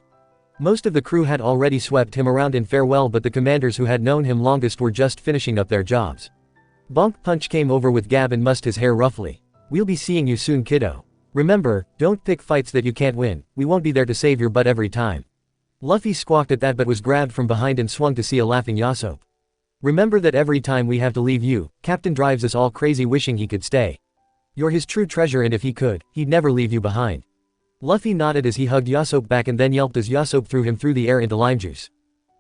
Most of the crew had already swept him around in farewell, but the commanders who had known him longest were just finishing up their jobs. Bonk Punch came over with Gab and mussed his hair roughly. We'll be seeing you soon, kiddo. Remember, don't pick fights that you can't win. We won't be there to save your butt every time. Luffy squawked at that but was grabbed from behind and swung to see a laughing Yasobe. Remember that every time we have to leave you, Captain drives us all crazy wishing he could stay. You're his true treasure and if he could, he'd never leave you behind. Luffy nodded as he hugged Yasobe back and then yelped as Yasobe threw him through the air into lime juice.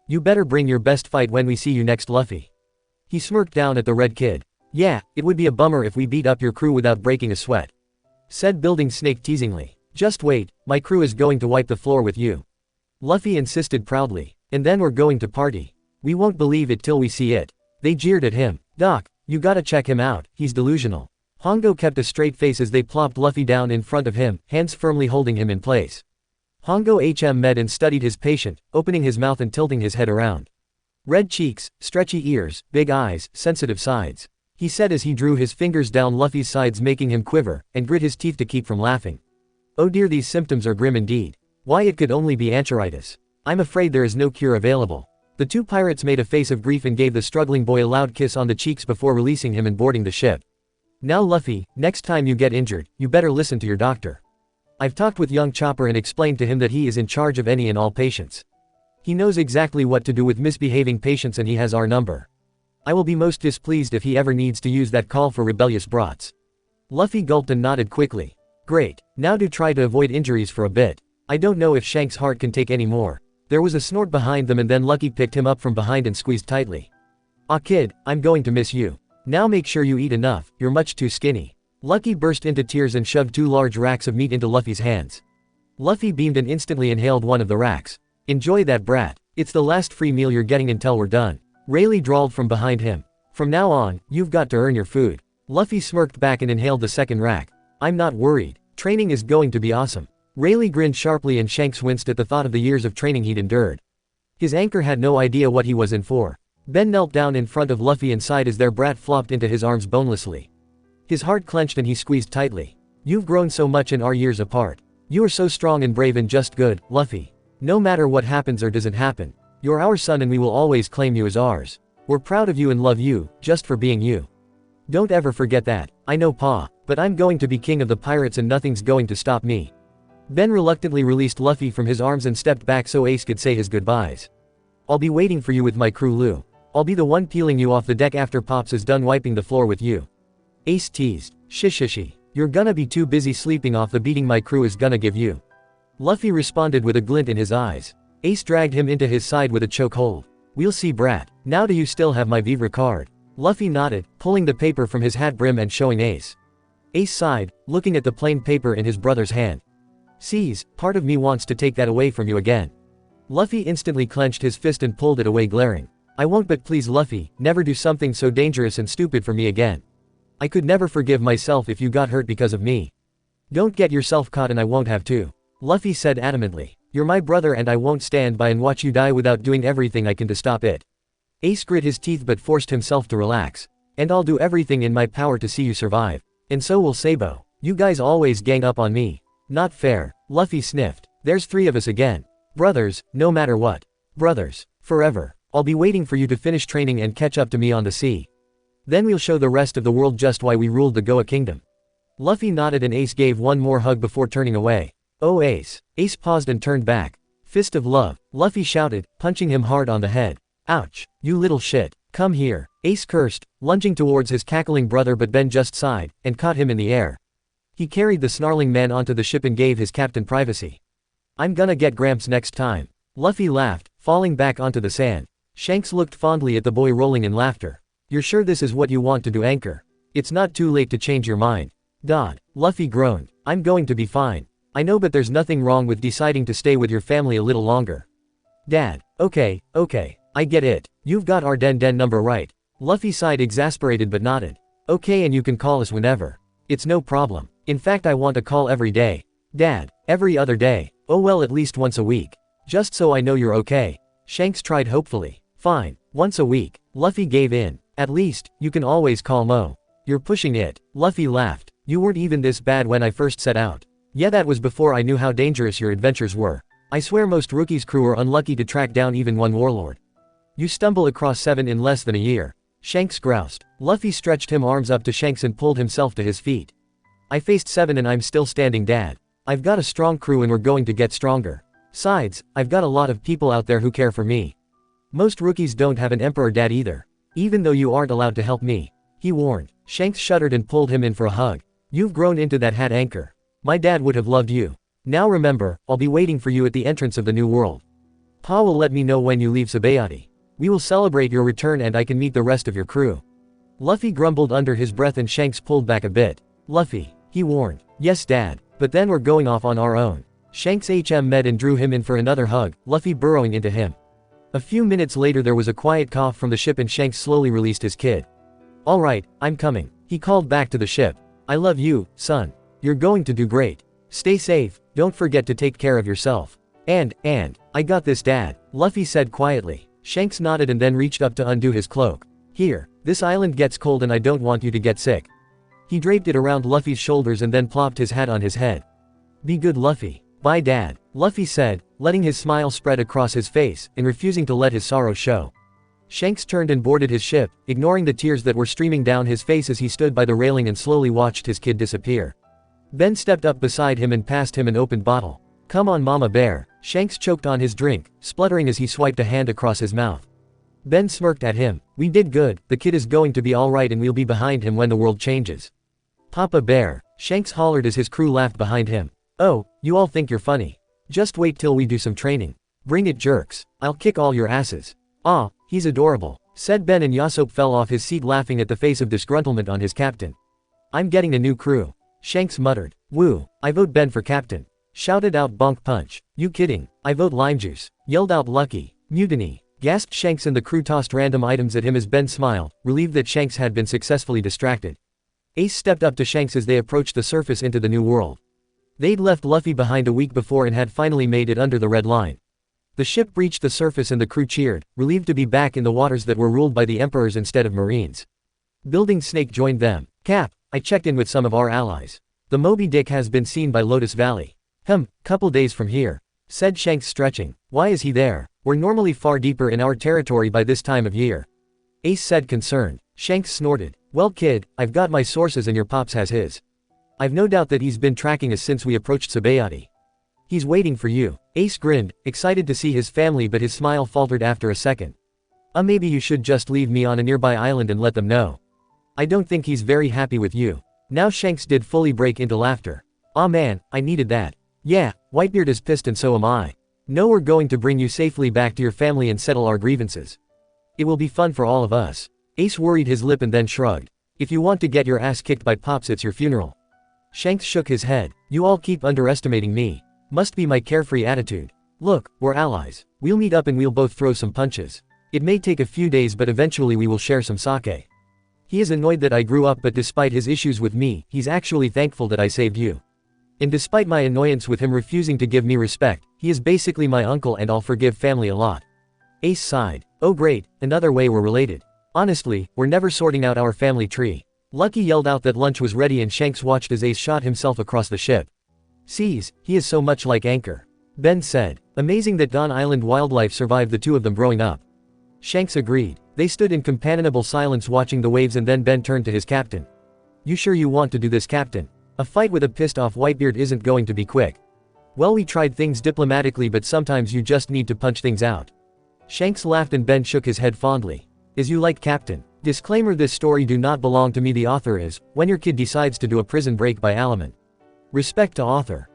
You better bring your best fight when we see you next, Luffy. He smirked down at the red kid. Yeah, it would be a bummer if we beat up your crew without breaking a sweat. Said Building Snake teasingly. Just wait, my crew is going to wipe the floor with you. Luffy insisted proudly. And then we're going to party. We won't believe it till we see it. They jeered at him. Doc, you gotta check him out, he's delusional. Hongo kept a straight face as they plopped Luffy down in front of him, hands firmly holding him in place. Hongo med and studied his patient, opening his mouth and tilting his head around. Red cheeks, stretchy ears, big eyes, sensitive sides. He said as he drew his fingers down Luffy's sides, making him quiver, and grit his teeth to keep from laughing. Oh dear, these symptoms are grim indeed. Why, it could only be enteritis. I'm afraid there is no cure available. The 2 pirates made a face of grief and gave the struggling boy a loud kiss on the cheeks before releasing him and boarding the ship. Now Luffy, next time you get injured, you better listen to your doctor. I've talked with young Chopper and explained to him that he is in charge of any and all patients. He knows exactly what to do with misbehaving patients and he has our number. I will be most displeased if he ever needs to use that call for rebellious brats. Luffy gulped and nodded quickly. Great, now do try to avoid injuries for a bit. I don't know if Shanks' heart can take any more. There was a snort behind them and then Lucky picked him up from behind and squeezed tightly. Ah kid, I'm going to miss you. Now make sure you eat enough, you're much too skinny. Lucky burst into tears and shoved 2 large racks of meat into Luffy's hands. Luffy beamed and instantly inhaled one of the racks. Enjoy that, brat. It's the last free meal you're getting until we're done. Rayleigh drawled from behind him. From now on, you've got to earn your food. Luffy smirked back and inhaled the second rack. I'm not worried. Training is going to be awesome. Rayleigh grinned sharply and Shanks winced at the thought of the years of training he'd endured. His anchor had no idea what he was in for. Ben knelt down in front of Luffy and sighed as their brat flopped into his arms bonelessly. His heart clenched and he squeezed tightly. You've grown so much in our years apart. You are so strong and brave and just good, Luffy. No matter what happens or doesn't happen, you're our son and we will always claim you as ours. We're proud of you and love you, just for being you. Don't ever forget that. I know Pa, but I'm going to be king of the pirates and nothing's going to stop me. Ben reluctantly released Luffy from his arms and stepped back so Ace could say his goodbyes. I'll be waiting for you with my crew Lou. I'll be the one peeling you off the deck after Pops is done wiping the floor with you. Ace teased. Shishishi. You're gonna be too busy sleeping off the beating my crew is gonna give you. Luffy responded with a glint in his eyes. Ace dragged him into his side with a chokehold. We'll see brat. Now do you still have my Vivre card? Luffy nodded, pulling the paper from his hat brim and showing Ace. Ace sighed, looking at the plain paper in his brother's hand. Seize, part of me wants to take that away from you again. Luffy instantly clenched his fist and pulled it away glaring. I won't, but please Luffy, never do something so dangerous and stupid for me again. I could never forgive myself if you got hurt because of me. Don't get yourself caught and I won't have to. Luffy said adamantly. You're my brother and I won't stand by and watch you die without doing everything I can to stop it. Ace grit his teeth but forced himself to relax. And I'll do everything in my power to see you survive. And so will Sabo. You guys always gang up on me. Not fair. Luffy sniffed. There's 3 of us again. Brothers, no matter what. Brothers. Forever. I'll be waiting for you to finish training and catch up to me on the sea. Then we'll show the rest of the world just why we ruled the Goa Kingdom. Luffy nodded and Ace gave one more hug before turning away. Oh Ace. Ace paused and turned back. Fist of love. Luffy shouted, punching him hard on the head. Ouch. You little shit. Come here. Ace cursed, lunging towards his cackling brother but Ben just sighed, and caught him in the air. He carried the snarling man onto the ship and gave his captain privacy. I'm gonna get Gramps next time. Luffy laughed, falling back onto the sand. Shanks looked fondly at the boy rolling in laughter. You're sure this is what you want to do, Anchor? It's not too late to change your mind. Dod. Luffy groaned. I'm going to be fine. I know, but there's nothing wrong with deciding to stay with your family a little longer. Dad. Okay, I get it. You've got our den number right. Luffy sighed exasperated but nodded. Okay, and you can call us whenever. It's no problem. In fact, I want a call every day. Dad. Every other day. Oh well, at least once a week. Just so I know you're okay. Shanks tried hopefully. Fine. Once a week. Luffy gave in. At least, you can always call Mo. You're pushing it. Luffy laughed. You weren't even this bad when I first set out. Yeah, that was before I knew how dangerous your adventures were. I swear most rookies' crew are unlucky to track down even one warlord. You stumble across 7 in less than a year. Shanks groused. Luffy stretched him arms up to Shanks and pulled himself to his feet. I faced 7 and I'm still standing, Dad. I've got a strong crew and we're going to get stronger. Besides, I've got a lot of people out there who care for me. Most rookies don't have an emperor dad either. Even though you aren't allowed to help me. He warned. Shanks shuddered and pulled him in for a hug. You've grown into that hat, Anchor. My dad would have loved you. Now remember, I'll be waiting for you at the entrance of the new world. Pa will let me know when you leave Sabayati. We will celebrate your return and I can meet the rest of your crew. Luffy grumbled under his breath and Shanks pulled back a bit. Luffy. He warned. Yes, Dad. But then we're going off on our own. Shanks med and drew him in for another hug, Luffy burrowing into him. A few minutes later there was a quiet cough from the ship and Shanks slowly released his kid. Alright, I'm coming. He called back to the ship. I love you, son. You're going to do great. Stay safe, don't forget to take care of yourself. And, I got this, Dad, Luffy said quietly. Shanks nodded and then reached up to undo his cloak. Here, this island gets cold and I don't want you to get sick. He draped it around Luffy's shoulders and then plopped his hat on his head. Be good, Luffy. Bye, Dad, Luffy said, letting his smile spread across his face, and refusing to let his sorrow show. Shanks turned and boarded his ship, ignoring the tears that were streaming down his face as he stood by the railing and slowly watched his kid disappear. Ben stepped up beside him and passed him an open bottle. Come on, Mama Bear. Shanks choked on his drink, spluttering as he swiped a hand across his mouth. Ben smirked at him. We did good, the kid is going to be alright and we'll be behind him when the world changes. Papa Bear. Shanks hollered as his crew laughed behind him. Oh, you all think you're funny. Just wait till we do some training. Bring it, jerks. I'll kick all your asses. Aw, he's adorable, said Ben, and Yasop fell off his seat laughing at the face of disgruntlement on his captain. I'm getting a new crew. Shanks muttered. Woo, I vote Ben for captain. Shouted out Bonk Punch. You kidding? I vote Lime Juice. Yelled out Lucky. Mutiny. Gasped Shanks, and the crew tossed random items at him as Ben smiled, relieved that Shanks had been successfully distracted. Ace stepped up to Shanks as they approached the surface into the new world. They'd left Luffy behind a week before and had finally made it under the red line. The ship breached the surface and the crew cheered, relieved to be back in the waters that were ruled by the emperors instead of marines. Building Snake joined them. Cap, I checked in with some of our allies. The Moby Dick has been seen by Lotus Valley. Couple days from here, said Shanks, stretching. Why is he there? We're normally far deeper in our territory by this time of year. Ace said, concerned. Shanks snorted. Well kid, I've got my sources and your pops has his. I've no doubt that he's been tracking us since we approached Sabayati. He's waiting for you. Ace grinned, excited to see his family, but his smile faltered after a second. Maybe you should just leave me on a nearby island and let them know. I don't think he's very happy with you. Now Shanks did fully break into laughter. Aw man, I needed that. Yeah, Whitebeard is pissed and so am I. No, we're going to bring you safely back to your family and settle our grievances. It will be fun for all of us. Ace worried his lip and then shrugged. If you want to get your ass kicked by Pops, it's your funeral. Shanks shook his head. You all keep underestimating me. Must be my carefree attitude. Look, we're allies. We'll meet up and we'll both throw some punches. It may take a few days, but eventually we will share some sake. He is annoyed that I grew up, but despite his issues with me, he's actually thankful that I saved you. And despite my annoyance with him refusing to give me respect, he is basically my uncle and I'll forgive family a lot. Ace sighed. Oh great, another way we're related. Honestly, we're never sorting out our family tree. Lucky yelled out that lunch was ready and Shanks watched as Ace shot himself across the ship. Sees, he is so much like Anchor. Ben said. Amazing that Dawn Island wildlife survived the two of them growing up. Shanks agreed. They stood in companionable silence watching the waves, and then Ben turned to his captain. You sure you want to do this, Captain? A fight with a pissed off Whitebeard isn't going to be quick. Well, we tried things diplomatically, but sometimes you just need to punch things out. Shanks laughed and Ben shook his head fondly. As you like, Captain. Disclaimer: this story do not belong to me. The author is, when your kid decides to do a prison break by alymun. Respect to author.